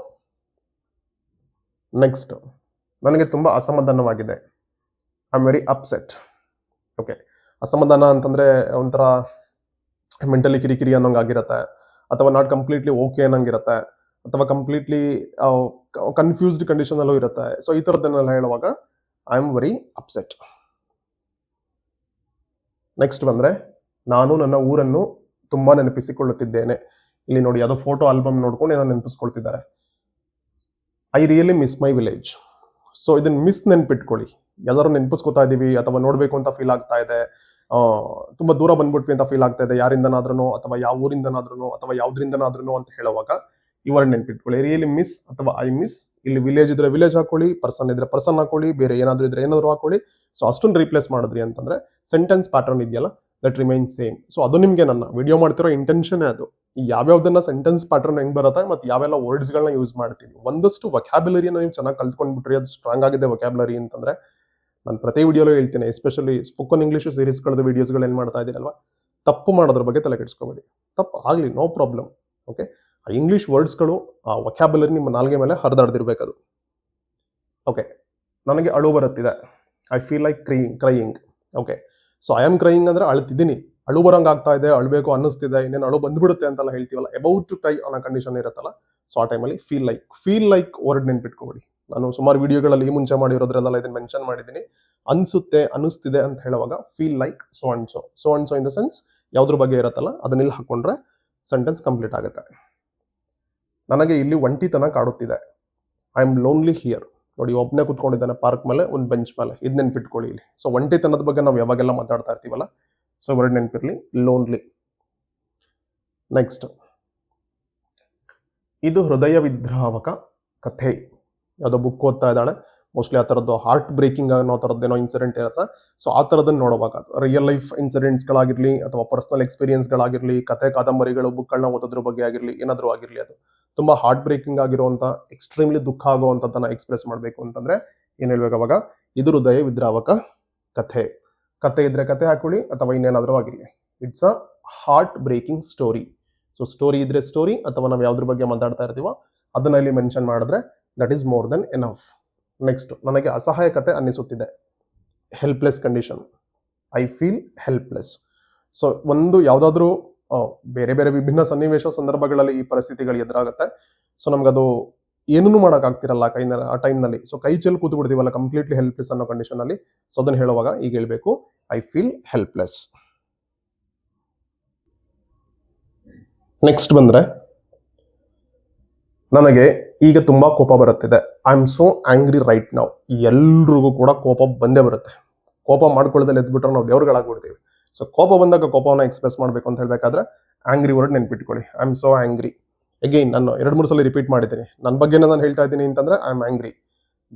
ನೆಕ್ಸ್ಟ್, ನನಗೆ ತುಂಬಾ ಅಸಮಾಧಾನವಾಗಿದೆ, I am very upset. Okay, ಅಸಮಾಧಾನ ಅಂತಂದ್ರೆ ಒಂಥರ ಮೆಂಟಲಿ ಕಿರಿಕಿರಿ ಅನ್ನೋಂಗಾಗಿರುತ್ತೆ, ಅಥವಾ ನಾಟ್ ಕಂಪ್ಲೀಟ್ಲಿ ಓಕೆ ಅನ್ನಂಗಿರುತ್ತೆ, ಅಥವಾ ಕಂಪ್ಲೀಟ್ಲಿ ಕನ್ಫ್ಯೂಸ್ಡ್ ಕಂಡೀಷನ್ ಅಲ್ಲೂ ಇರುತ್ತೆ. ಸೊ ಈ ತರದ್ದನ್ನೆಲ್ಲ ಹೇಳುವಾಗ I am very upset. Next ಬಂದ್ರೆ, ನಾನು ನನ್ನ ಊರನ್ನು ತುಂಬಾ ನೆನಪಿಸಿಕೊಳ್ಳುತ್ತಿದ್ದೇನೆ. ಇಲ್ಲಿ ನೋಡಿ ಯಾವುದೋ ಫೋಟೋ ಆಲ್ಬಮ್ ನೋಡ್ಕೊಂಡು ಏನೋ ನೆನಪಿಸ್ಕೊಳ್ತಿದ್ದಾರೆ. I really miss my village. So ಇದನ್ನ ಮಿಸ್ ನೆನ್ಪಿಟ್ಕೊಳ್ಳಿ. ಯಾವ್ದಾದ್ರು ನೆನಪಿಸ್ಕೊತಾ ಇದೀವಿ ಅಥವಾ ನೋಡ್ಬೇಕು ಅಂತ ಫೀಲ್ ಆಗ್ತಾ ಇದೆ, ತುಂಬಾ ದೂರ ಬಂದ್ಬಿಟ್ವಿ ಅಂತ ಫೀಲ್ ಆಗ್ತಾ ಇದೆ ಯಾರಿಂದನಾದ್ರೂ ಅಥವಾ ಯಾವ ಊರಿಂದನಾದ್ರೂ ಅಥವಾ ಯಾವ್ದ್ರಿಂದನಾದ್ರೂ ಅಂತ ಹೇಳುವಾಗ ಈ ವರ್ಡ್ ನೆನ್ಪಿಟ್ಕೊಳ್ಳಿ. ರಿಯಲಿ ಮಿಸ್ ಅಥವಾ ಐ ಮಿಸ್. ಇಲ್ಲಿ ವಿಲೇಜ್ ಇದ್ರೆ ವಿಲೇಜ್ ಹಾಕೊಳ್ಳಿ, ಪರ್ಸನ್ ಇದ್ರೆ ಪರ್ಸನ್ ಹಾಕೊಳ್ಳಿ, ಬೇರೆ ಏನಾದ್ರೂ ಇದ್ರೆ ಏನಾದ್ರು ಹಾಕೊಳ್ಳಿ. ಸೊ ಅಷ್ಟೊಂದು ರೀಪ್ಲೇಸ್ ಮಾಡಿದ್ರಿ ಅಂತಂದ್ರೆ ಸೆಂಟೆನ್ಸ್ ಪ್ಯಾಟರ್ನ್ ಇದೆಯಲ್ಲ, ದಟ್ ರಿಮೈನ್ ಸೇಮ್. ಸೊ ಅದು ನಿಮ್ಗೆ ನನ್ನ ವಿಡಿಯೋ ಮಾಡ್ತಿರೋ ಇಂಟೆನ್ಷನ್ ಅದು, ಯಾವ್ಯಾವ್ದನ್ನ ಸೆಂಟೆನ್ಸ್ ಪ್ಯಾಟರ್ನ್ ಹೆಂಗ್ ಬರುತ್ತೆ ಮತ್ತೆ ಯಾವೆಲ್ಲ ವರ್ಡ್ಸ್ ಗಳನ್ನ ಯೂಸ್ ಮಾಡ್ತೀವಿ. ಒಂದಷ್ಟು ವೊಕ್ಯಾಬ್ಯುಲರಿನ ನೀವು ಚೆನ್ನಾಗಿ ಕಲ್ತ್ಕೊಂಡ್ಬಿಟ್ರಿ, ಅದು ಸ್ಟ್ರಾಂಗ್ ಆಗಿದೆ ವೊಕ್ಯಾಬ್ಯುಲರಿ ಅಂತಂದ್ರೆ. ನಾನು ಪ್ರತಿ ವಿಡಿಯೋಲೂ ಹೇಳ್ತೀನಿ, ಎಸ್ಪೆಷಲಿ ಸ್ಪೋಕನ್ ಇಂಗ್ಲಿಷ್ ಸೀರೀಸ್ಗಳದ್ದು ವಿಡಿಯೋಸ್ಗಳು ಏನು ಮಾಡ್ತಾ ಇದ್ದೀರಲ್ವಾ, ತಪ್ಪು ಮಾಡೋದ್ರ ಬಗ್ಗೆ ತಲೆ ಕೆಡಿಸ್ಕೋಬೇಡಿ. ತಪ್ಪು ಆಗಲಿ, ನೋ ಪ್ರಾಬ್ಲಮ್. ಓಕೆ, ಆ ಇಂಗ್ಲಿಷ್ ವರ್ಡ್ಸ್ಗಳು, ಆ ವೊಕ್ಯಾಬ್ಯುಲರಿ ನಿಮ್ಮ ನಾಲ್ಗೆ ಮೇಲೆ ಹರಿದಾಡ್ದಿರ್ಬೇಕದು. ಓಕೆ, ನನಗೆ ಅಳು ಬರುತ್ತಿದೆ, I feel like crying. Okay, so I am crying ಅಂದ್ರೆ ಅಳ್ತಿದ್ದೀನಿ, ಅಳು ಬರಂಗ್ ಆಗ್ತಾ ಇದೆ, ಅಳ್ಬೇಕು ಅನ್ನಿಸ್ತಿದೆ, ಇನ್ನೇನು ಅಳು ಬಂದ್ಬಿಡುತ್ತೆ ಅಂತೆಲ್ಲ ಹೇಳ್ತೀವಲ್ಲ, ಅಬೌಟ್ ಟು ಕ್ರೈ ಅನ್ನೋ ಕಂಡೀಷನ್ ಇರುತ್ತಲ್ಲ. ಸೊ ಆ ಟೈಮಲ್ಲಿ ಫೀಲ್ ಲೈಕ್ ವರ್ಡ್ ನೆನ್ಪಿಟ್ಕೋಬೇಡಿ. ನಾನು ಸುಮಾರು ವಿಡಿಯೋಗಳಲ್ಲಿ ಈ ಮುಂಚೆ ಮಾಡಿರೋದ್ರಲ್ಲೆಲ್ಲ ಇದನ್ನ ಮೆನ್ಷನ್ ಮಾಡಿದ್ದೀನಿ. ಅನ್ಸುತ್ತೆ, ಅನ್ನಿಸ್ತಿದೆ ಅಂತ ಹೇಳುವಾಗ feel like so and so. So and so in the sense ಯಾವ್ದ್ರ ಬಗ್ಗೆ ಇರುತ್ತಲ್ಲ ಅದನ್ನೆಲ್ಲ ಹಾಕೊಂಡ್ರೆ ಸೆಂಟೆನ್ಸ್ ಕಂಪ್ಲೀಟ್ ಆಗುತ್ತೆ. ನನಗೆ ಇಲ್ಲಿ ಒಂಟಿತನ ಕಾಡುತ್ತಿದೆ, ಐ ಆಮ್ ಲೋನ್ಲಿ ಹಿಯರ್. ನೋಡಿ, ಒಬ್ಬನೇ ಕುತ್ಕೊಂಡಿದ್ದಾನೆ ಪಾರ್ಕ್ ಮೇಲೆ ಒಂದು ಬೆಂಚ್ ಮೇಲೆ, ಇದು ನೆನ್ಪಿಟ್ಕೊಳ್ಳಿ ಇಲ್ಲಿ. ಸೊ ಒಂಟಿತನದ ಬಗ್ಗೆ ನಾವು ಯಾವಾಗೆಲ್ಲ ಮಾತಾಡ್ತಾ ಇರ್ತೀವಲ್ಲ, ಸೊ ವರ್ಡ್ ನೆನ್ಪಿರ್ಲಿ, ಲೋನ್ಲಿ. ನೆಕ್ಸ್ಟ್, ಇದು ಹೃದಯ ವಿದ್ರಾವಕ ಕಥೆ. ಯಾವುದೋ ಬುಕ್ ಓದ್ತಾ ಇದ್ದಾಳೆ, ಮೋಸ್ಟ್ಲಿ ಆ ಥರದ್ದು ಹಾರ್ಟ್ ಬ್ರೇಕಿಂಗ್ ಅನ್ನೋ ಥರದ್ದೇನೋ ಇನ್ಸಿಡೆಂಟ್ ಇರುತ್ತೆ. ಸೊ ಆ ಥರದನ್ನು ನೋಡುವಾಗ ರಿಯಲ್ ಲೈಫ್ ಇನ್ಸಿಡೆಂಟ್ಸ್ಗಳಾಗಿರಲಿ ಅಥವಾ ಪರ್ಸನಲ್ ಎಕ್ಸ್ಪೀರಿಯನ್ಸ್ಗಳಾಗಿರಲಿ, ಕಥೆ ಕಾದಂಬರಿಗಳು, ಬುಕ್ಗಳನ್ನ ಓದೋದ್ರ ಬಗ್ಗೆ ಆಗಿರಲಿ, ಏನಾದರೂ ಆಗಿರಲಿ, ಅದು ತುಂಬ ಹಾರ್ಟ್ ಬ್ರೇಕಿಂಗ್ ಆಗಿರುವಂಥ, ಎಕ್ಸ್ಟ್ರೀಮ್ಲಿ ದುಃಖ ಆಗುವಂಥದ್ದನ್ನು ಎಕ್ಸ್ಪ್ರೆಸ್ ಮಾಡಬೇಕು ಅಂತಂದ್ರೆ ಏನು ಹೇಳ್ಬೇಕು ಅವಾಗ, ಇದು ಹೃದಯ ವಿದ್ರಾವಕ ಕಥೆ. ಕತೆ ಇದ್ರೆ ಕತೆ ಹಾಕೊಳ್ಳಿ ಅಥವಾ ಇನ್ನೇನಾದರೂ ಆಗಿರಲಿ. It's a heart breaking story. So story ಇದ್ರೆ ಸ್ಟೋರಿ ಅಥವಾ ನಾವು ಯಾವ್ದ್ರ ಬಗ್ಗೆ ಮಾತಾಡ್ತಾ ಇರ್ತೀವೋ ಅದನ್ನ ಇಲ್ಲಿ ಮೆನ್ಷನ್ ಮಾಡಿದ್ರೆ that is more than enough. Next, ನನಗೆ ಅಸಹಾಯಕತೆ ಅನ್ನಿಸುತ್ತಿದೆ. Helpless condition. I feel helpless. So ಒಂದು ಯಾವುದಾದ್ರೂ ಬೇರೆ ಬೇರೆ ವಿಭಿನ್ನ ಸನ್ನಿವೇಶ ಸಂದರ್ಭಗಳಲ್ಲಿ ಈ ಪರಿಸ್ಥಿತಿಗಳು ಎದುರಾಗುತ್ತೆ. ಸೊ ನಮ್ಗದು ಏನೂ ಮಾಡೋಕ್ಕಾಗ್ತಿರಲ್ಲ ಆ ಟೈಮ್ನಲ್ಲಿ. ಸೊ ಕೈ ಚೆಲ್ಲಿ ಕೂತು ಬಿಡ್ತೀವಲ್ಲ ಕಂಪ್ಲೀಟ್ಲಿ ಹೆಲ್ಪ್ಲೆಸ್ ಅನ್ನೋ ಕಂಡೀಷನ್ ಅಲ್ಲಿ. ಸೊ ಅದನ್ನು ಹೇಳುವಾಗ ಈಗ ಹೇಳ್ಬೇಕು, ಐ ಫೀಲ್ ಹೆಲ್ಪ್ಲೆಸ್. ನೆಕ್ಸ್ಟ್ ಬಂದ್ರೆ, ನನಗೆ ಈಗ ತುಂಬಾ ಕೋಪ ಬರುತ್ತಿದೆ. I am so angry right now. ಎಲ್ರಿಗೂ ಕೂಡ ಕೋಪ ಬಂದೇ ಬರುತ್ತೆ. ಕೋಪ ಮಾಡ್ಕೊಳ್ಳೋದಲ್ಲಿ ಎದ್ಬಿಟ್ರೆ ನಾವು ದೇವ್ರುಗಳಾಗ್ಬಿಡ್ತೀವಿ. ಸೊ ಕೋಪ ಬಂದಾಗ ಕೋಪವನ್ನು ಎಕ್ಸ್ಪ್ರೆಸ್ ಮಾಡಬೇಕು ಅಂತ ಹೇಳಬೇಕಾದ್ರೆ ಆಂಗ್ರಿ ವರ್ಡ್ ನೆನ್ಪಿಟ್ಕೊಳ್ಳಿ. I am so angry. Again ನಾನು 2-3 ಸಲ ರಿಪೀಟ್ ಮಾಡಿದ್ದೀನಿ. ನನ್ನ ಬಗ್ಗೆ ನಾನು ಹೇಳ್ತಾ ಇದ್ದೀನಿ ಅಂತಂದ್ರೆ ಐ ಆಮ್ ಆಂಗ್ರಿ.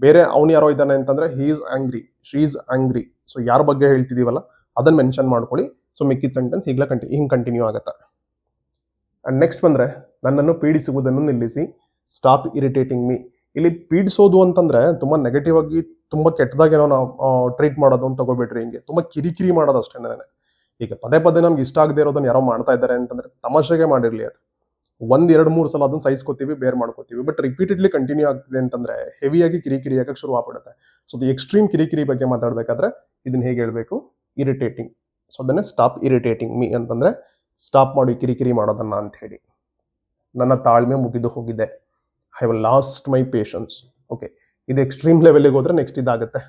ಬೇರೆ ಅವ್ನು ಯಾರೋ ಇದ್ದಾನೆ ಅಂತಂದ್ರೆ he is angry, she is angry. So ಯಾರ ಬಗ್ಗೆ ಹೇಳ್ತಿದೀವಲ್ಲ ಅದನ್ನ ಮೆನ್ಷನ್ ಮಾಡ್ಕೊಳ್ಳಿ. ಸೊ ಮಿಕ್ಕಿದ ಸೆಂಟೆನ್ಸ್ ಈಗಲೇ ಹಿಂಗೆ ಕಂಟಿನ್ಯೂ ಆಗುತ್ತೆ. ಅಂಡ್ ನೆಕ್ಸ್ಟ್ ಬಂದ್ರೆ, ನನ್ನನ್ನು ಪೀಡಿಸುವುದನ್ನು ನಿಲ್ಲಿಸಿ. Stop irritating me. ಇಲ್ಲಿ ಪೀಡಿಸೋದು ಅಂತಂದ್ರೆ ತುಂಬಾ ನೆಗೆಟಿವ್ ಆಗಿ ತುಂಬಾ ಕೆಟ್ಟದಾಗೇನೋ ನಾವು ಟ್ರೀಟ್ ಮಾಡೋದು ಅಂತ ತಗೋಬೇಡ್ರಿ. ಹಿಂಗೆ ತುಂಬಾ ಕಿರಿಕಿರಿ ಮಾಡೋದು ಅಷ್ಟೇ. ಈಗ ಪದೇ ಪದೇ ನಮ್ಗೆ ಇಷ್ಟ ಆಗದೆ ಇರೋದನ್ನ ಯಾರೋ ಮಾಡ್ತಾ ಇದ್ದಾರೆ ಅಂತಂದ್ರೆ ತಮಾಷೆಗೆ ಮಾಡಿರ್ಲಿ ಅದು. 1-2-3 ಸಲ ಅದನ್ನ ಸಹಿಸ್ಕೋತೀವಿ, ಬೇರ್ ಮಾಡ್ಕೋತೀವಿ. ಬಟ್ ರಿಪೀಟೆಡ್ಲಿ ಕಂಟಿನ್ಯೂ ಆಗ್ತಿದೆ ಅಂತಂದ್ರೆ ಹೆವಿಯಾಗಿ ಕಿರಿಕಿರಿ ಆಗಕ್ಕೆ ಶುರು ಆಗ್ಬಿಡುತ್ತೆ. ಸೊ ದಿ ಎಕ್ಸ್ಟ್ರೀಮ್ ಕಿರಿಕಿರಿ ಬಗ್ಗೆ ಮಾತಾಡ್ಬೇಕಾದ್ರೆ ಇದನ್ನ ಹೇಗೆ ಹೇಳ್ಬೇಕು? ಇರಿಟೇಟಿಂಗ್. ಸೊ ಅದನ್ನೇ ಸ್ಟಾಪ್ ಇರಿಟೇಟಿಂಗ್ ಮೀ ಅಂತಂದ್ರೆ ಸ್ಟಾಪ್ ಮಾಡಿ ಕಿರಿಕಿರಿ ಮಾಡೋದನ್ನ ಅಂತ ಹೇಳಿ. ನನ್ನ ತಾಳ್ಮೆ ಮುಗಿದು ಹೋಗಿದೆ. I have lost my patience. Okay, ಇದು ಎಕ್ಸ್ಟ್ರೀಮ್ ಲೆವೆಲ್ಗೆ ಹೋದ್ರೆ ನೆಕ್ಸ್ಟ್ ಇದಾಗುತ್ತೆ.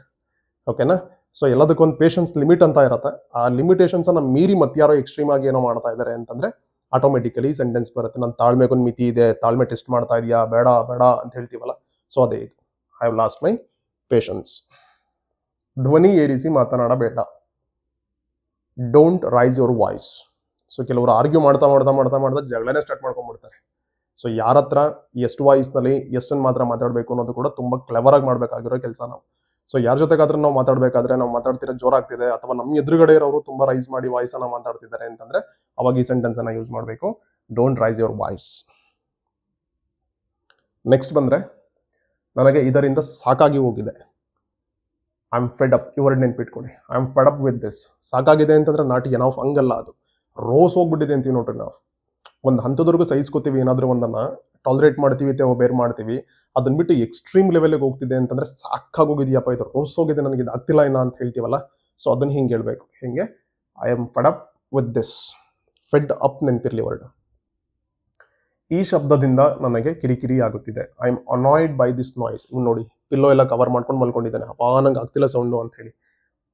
ಓಕೆನಾ? ಸೊ ಎಲ್ಲದಕ್ಕೊಂದು ಪೇಷನ್ಸ್ ಲಿಮಿಟ್ ಅಂತ ಇರುತ್ತೆ. ಆ ಲಿಮಿಟೇಷನ್ಸ್ ಅನ್ನ ಮೀರಿ ಮತ್ತಾರೋ ಎಕ್ಸ್ಟ್ರೀಮ್ ಆಗಿ ಏನೋ ಮಾಡ್ತಾ ಇದ್ದಾರೆ ಅಂತಂದ್ರೆ ಆಟೋಮೆಟಿಕಲಿ ಸೆಂಟೆನ್ಸ್ ಬರುತ್ತೆ. ನನ್ನ ತಾಳ್ಮೆಗೊಂದು ಮಿತಿ ಇದೆ, ತಾಳ್ಮೆ ಟೆಸ್ಟ್ ಮಾಡ್ತಾ ಇದೆಯಾ, ಬೇಡ ಬೇಡ ಅಂತ ಹೇಳ್ತೀವಲ್ಲ. ಸೊ ಅದೇ ಇದು, I have lost my patience. ಧ್ವನಿ ಏರಿಸಿ ಮಾತನಾಡಬೇಡ. Don't raise your voice. So ಕೆಲವರು ಆರ್ಗ್ಯೂ ಮಾಡ್ತಾ ಮಾಡ್ತಾ ಮಾಡ್ತಾ ಮಾಡ್ತಾ ಜಗಳನೇ ಸ್ಟಾರ್ಟ್ ಮಾಡ್ಕೊಂಡ್ಬಿಡ್ತಾರೆ. ಸೊ ಯಾರ ಹತ್ರ ಎಷ್ಟು ವಾಯ್ಸ್ನಲ್ಲಿ ಎಷ್ಟನ್ನು ಮಾತ್ರ ಮಾತಾಡಬೇಕು ಅನ್ನೋದು ಕೂಡ ತುಂಬಾ ಕ್ಲೆವರ್ ಆಗಿ ಮಾಡಬೇಕಾಗಿರೋ ಕೆಲಸ ನಾವು. ಸೊ ಯಾರ ಜೊತೆಗಾದ್ರೂ ನಾವು ಮಾತಾಡಬೇಕಾದ್ರೆ ನಾವು ಮಾತಾಡ್ತಿರೋ ಜೋರಾಗ್ತಿದೆ ಅಥವಾ ನಮ್ಮ ಎದುರುಗಡೆ ಇರೋರು ತುಂಬಾ ರೈಸ್ ಮಾಡಿ ವಾಯ್ಸ್ ಅನ್ನ ಮಾತಾಡ್ತಿದ್ದಾರೆ ಅಂತಂದ್ರೆ ಅವಾಗ ಈ ಸೆಂಟೆನ್ಸ್ ಅನ್ನ ಯೂಸ್ ಮಾಡಬೇಕು. Don't raise your voice. Next ಬಂದ್ರೆ, ನನಗೆ ಇದರಿಂದ ಸಾಕಾಗಿ ಹೋಗಿದೆ. I am fed up. ಈ ವರ್ಡ್ ನೆನ್ಪಿಟ್ಕೊಳ್ಳಿ. I am fed up with this. ಸಾಕಾಗಿದೆ ಅಂತಂದ್ರೆ ನಾಟ್ ಎನಫ್ ಹಂಗಲ್ಲ, ಅದು ರೋಸ್ ಹೋಗ್ಬಿಟ್ಟಿದೆ ಅಂತೀವಿ ನೋಡ್ರಿ ನಾವು. ಒಂದು ಹಂತದವರೆಗೂ ಸಹಿಸ್ಕೋತೀವಿ, ಏನಾದರೂ ಒಂದನ್ನ ಟಾಲರೇಟ್ ಮಾಡ್ತೀವಿ ಅಥವಾ ಬೇರ್ ಮಾಡ್ತೀವಿ. ಅದನ್ನ ಬಿಟ್ಟು ಎಕ್ಸ್ಟ್ರೀಮ್ ಲೆವೆಲ್ಗೆ ಹೋಗ್ತಿದೆ ಅಂತಂದ್ರೆ ಸಾಕಾಗೋಗಿದೆಯಪ್ಪ, ಇದು ರೋಸ್ ಹೋಗಿದೆ, ನನಗೆ ಇದು ಆಗ್ತಿಲ್ಲ ಇನ್ನ ಅಂತ ಹೇಳ್ತೀವಲ್ಲ. ಸೊ ಅದನ್ನ ಹಿಂಗೆ ಹೇಳ್ಬೇಕು. ಹಿಂಗೆ I am fed up with this. Fed up ನೆನ್ಪಿರ್ಲಿ ವರ್ಡ್. ಈ ಶಬ್ದದಿಂದ ನನಗೆ ಕಿರಿಕಿರಿ ಆಗುತ್ತಿದೆ. I am annoyed by this noise. ಇವ್ ನೋಡಿ, ಪಿಲ್ಲೋ ಎಲ್ಲ ಕವರ್ ಮಾಡ್ಕೊಂಡು ಮಲ್ಕೊಂಡಿದ್ದಾನೆ, ಅಪ್ಪ ನಂಗೆ ಆಗ್ತಿಲ್ಲ ಸೌಂಡು ಅಂತ ಹೇಳಿ.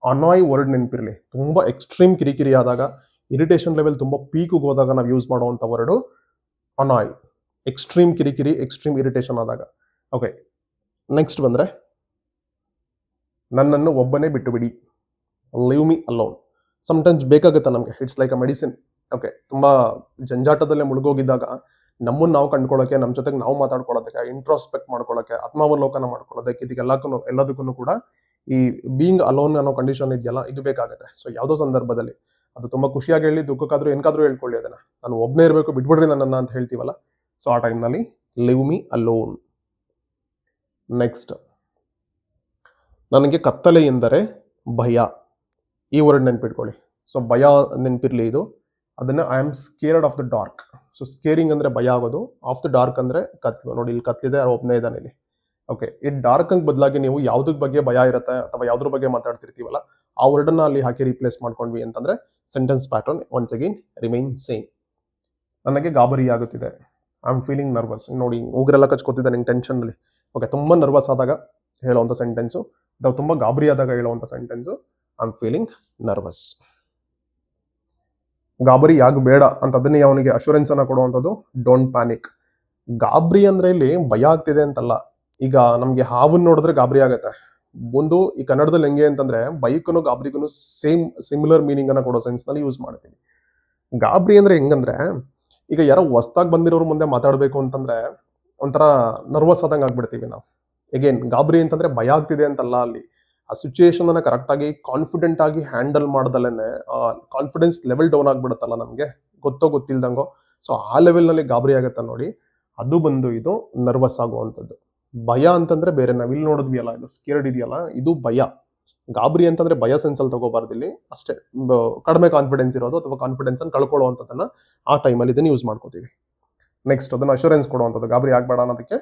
ಅನಾಯ್ ವರ್ಡ್ ನೆನ್ಪಿರ್ಲಿ. ತುಂಬಾ ಎಕ್ಸ್ಟ್ರೀಮ್ ಕಿರಿಕಿರಿ ಆದಾಗ, ಇರಿಟೇಷನ್ ಲೆವೆಲ್ ತುಂಬಾ ಪೀಕ್ಗೆ ಹೋದಾಗ ನಾವು ಯೂಸ್ ಮಾಡುವಂಥ ವರ್ಡು ಅನಾಯ್. ಎಕ್ಸ್ಟ್ರೀಮ್ ಕಿರಿಕಿರಿ, ಎಕ್ಸ್ಟ್ರೀಮ್ ಇರಿಟೇಷನ್ ಆದಾಗ. ಓಕೆ, ನೆಕ್ಸ್ಟ್ ಬಂದ್ರೆ, ನನ್ನನ್ನು ಒಬ್ಬನೇ ಬಿಟ್ಟು ಬಿಡಿ. Leave me alone. ಸಮ್ಟೈಮ್ಸ್ ಬೇಕಾಗುತ್ತೆ ನಮಗೆ. It's like a medicine. Okay, ತುಂಬಾ ಜಂಜಾಟದಲ್ಲೇ ಮುಳುಗೋಗಿದ್ದಾಗ ನಮ್ಮನ್ನು ನಾವು ಕಂಡ್ಕೊಳ್ಳೋಕೆ, ನಮ್ಮ ಜೊತೆಗೆ ನಾವು ಮಾತಾಡ್ಕೊಳ್ಳೋದಕ್ಕೆ, ಇಂಟ್ರೋಸ್ಪೆಕ್ಟ್ ಮಾಡ್ಕೊಳ್ಳೋಕೆ, ಆತ್ಮಾವಲೋಕನ ಮಾಡ್ಕೊಳ್ಳೋದಕ್ಕೆ, ಎಲ್ಲದಕ್ಕೂ ಕೂಡ ಈ ಬೀಯಿಂಗ್ ಅಲೋನ್ ಅನ್ನೋ ಕಂಡೀಷನ್ ಇದೆಯಲ್ಲ, ಇದು ಬೇಕಾಗುತ್ತೆ. ಸೊ ಯಾವುದೋ ಸಂದರ್ಭದಲ್ಲಿ ಅದು ತುಂಬಾ ಖುಷಿಯಾಗಿ ಹೇಳಿ, ದುಃಖಕ್ಕಾದ್ರೂ ಏನಕ್ಕಾದ್ರೂ ಹೇಳ್ಕೊಳ್ಳಿ ಅದನ್ನ. ನಾನು ಒಬ್ಬನೇ ಇರಬೇಕು, ಬಿಟ್ಬಿಡ್ರಿ ನನ್ನನ್ನ ಅಂತ ಹೇಳ್ತೀವಲ್ಲ. ಸೊ ಆ ಟೈಮ್ನಲ್ಲಿ ಲಿವ್ ಮೀ ಅಲೋನ್. ನೆಕ್ಸ್ಟ್, ನನಗೆ ಕತ್ತಲೆ ಎಂದರೆ ಭಯ. ಈ ವರ್ಡ್ ನೆನ್ಪಿಟ್ಕೊಳ್ಳಿ. ಸೊ ಭಯ ನೆನ್ಪಿರ್ಲಿ ಇದು. ಅದನ್ನ I am scared of the dark. So scaring ಅಂದ್ರೆ ಭಯ ಆಗೋದು, ಆಫ್ ದ ಡಾರ್ಕ್ ಅಂದ್ರೆ ಕತ್ಲು. ನೋಡಿ, ಇಲ್ಲಿ ಕತ್ಲಿದೆ, ಒಬ್ಬನೇ ಇದ್ದಾನೆ ಇಲ್ಲಿ. ಓಕೆ, ಈ ಡಾರ್ಕ್ ಅಂಗ್ ಬದಲಾಗಿ ನೀವು ಯಾವ್ದ್ರ ಬಗ್ಗೆ ಭಯ ಇರುತ್ತೆ ಅಥವಾ ಯಾವ್ದ್ರ ಬಗ್ಗೆ ಮಾತಾಡ್ತಿರ್ತೀವಲ್ಲ ಆ ವರ್ಡನ್ನ ಅಲ್ಲಿ ಹಾಕಿ ರೀಪ್ಲೇಸ್ ಮಾಡ್ಕೊಂಡ್ವಿ ಅಂತಂದ್ರೆ sentence pattern once again remain same. ನನಗೆ ಗಾಬರಿ ಆಗುತ್ತಿದೆ. I am feeling nervous. ನೋಡಿ, ಉಗ್ರೆಲ್ಲ ಕಚ್ಕೋತಿದ್ದೆ ನಿಂಗೆ ಟೆನ್ಷನ್ ಅಲ್ಲಿ. ಓಕೆ, ತುಂಬಾ ನರ್ವಸ್ ಆದಾಗ ಹೇಳುವಂಥ ಸೆಂಟೆನ್ಸು, ನಾವು ತುಂಬಾ ಗಾಬರಿ ಆದಾಗ ಹೇಳುವಂಥ sentence I am feeling nervous. ಗಾಬರಿ ಆಗಬೇಡ ಅಂತ ಅದನ್ನೇ ಅವನಿಗೆ ಅಶ್ಯೂರೆನ್ಸ್ ಅನ್ನ ಕೊಡುವಂಥದ್ದು ಡೋಂಟ್ ಪ್ಯಾನಿಕ್. ಗಾಬರಿ ಅಂದ್ರೆ ಇಲ್ಲಿ ಭಯ ಆಗ್ತಿದೆ ಅಂತಲ್ಲ. ಈಗ ನಮ್ಗೆ ಹಾವನ್ನ ನೋಡಿದ್ರೆ ಗಾಬರಿ ಆಗತ್ತೆ. ಒಂದು ಈ ಕನ್ನಡದಲ್ಲಿ ಹೆಂಗೆ ಅಂತಂದ್ರೆ ಬೈಕ್ನು ಗಾಬರಿಗೂ ಸಿಮಿಲರ್ ಮೀನಿಂಗ್ ಅನ್ನ ಕೊಡೋ ಸೆನ್ಸ್ ನಲ್ಲಿ ಯೂಸ್ ಮಾಡ್ತೀವಿ. ಗಾಬರಿ ಅಂದ್ರೆ ಹೆಂಗಂದ್ರೆ, ಈಗ ಯಾರೋ ಹೊಸ್ದಾಗಿ ಬಂದಿರೋರು ಮುಂದೆ ಮಾತಾಡ್ಬೇಕು ಅಂತಂದ್ರೆ ಒಂಥರ ನರ್ವಸ್ ಆದಂಗೆ ಆಗ್ಬಿಡ್ತೀವಿ ನಾವು. ಎಗೇನ್ ಗಾಬರಿ ಅಂತಂದ್ರೆ ಭಯ ಆಗ್ತಿದೆ ಅಂತಲ್ಲ, ಅಲ್ಲಿ ಆ ಸಿಚುಯೇಷನ್ ಅನ್ನ ಕರೆಕ್ಟ್ ಆಗಿ ಕಾನ್ಫಿಡೆಂಟ್ ಆಗಿ ಹ್ಯಾಂಡಲ್ ಮಾಡ್ದಲೇನೆ ಕಾನ್ಫಿಡೆನ್ಸ್ ಲೆವೆಲ್ ಡೌನ್ ಆಗ್ಬಿಡುತ್ತಲ್ಲ ನಮ್ಗೆ, ಗೊತ್ತೋ ಗೊತ್ತಿಲ್ದಂಗೋ. ಸೊ ಆ ಲೆವೆಲ್ ನಲ್ಲಿ ಗಾಬರಿ ಆಗತ್ತೆ ನೋಡಿ, ಅದು ಬಂದು ಇದು ನರ್ವಸ್ ಆಗುವಂಥದ್ದು. ಭಯ ಅಂತಂದ್ರೆ ಬೇರೆ. ನಾವಿಲ್ಲಿ ನೋಡಿದ್ವಿ ಅಲ್ಲ, ಇದು ಸ್ಕೇರ್ಡ್ ಇದೆಯಲ್ಲ, ಇದು ಭಯ. ಗಾಬರಿ ಅಂತಂದ್ರೆ ಭಯ ಸೆನ್ಸಲ್ಲಿ ತಗೋಬಾರ್ದು ಇಲ್ಲಿ ಅಷ್ಟೇ. ಕಡಿಮೆ ಕಾನ್ಫಿಡೆನ್ಸ್ ಇರೋದು ಅಥವಾ ಕಾನ್ಫಿಡೆನ್ಸ್ ಅನ್ನು ಕಳ್ಕೊಳ್ಳುವಂಥದ್ದನ್ನ ಆ ಟೈಮಲ್ಲಿ ಇದನ್ನು ಯೂಸ್ ಮಾಡ್ಕೋತೀವಿ. ನೆಕ್ಸ್ಟ್ ಅದನ್ನ ಅಶ್ಯೂರೆನ್ಸ್ ಕೊಡುವಂಥದ್ದು, ಗಾಬರಿ ಆಗಬೇಡ ಅನ್ನೋದಕ್ಕೆ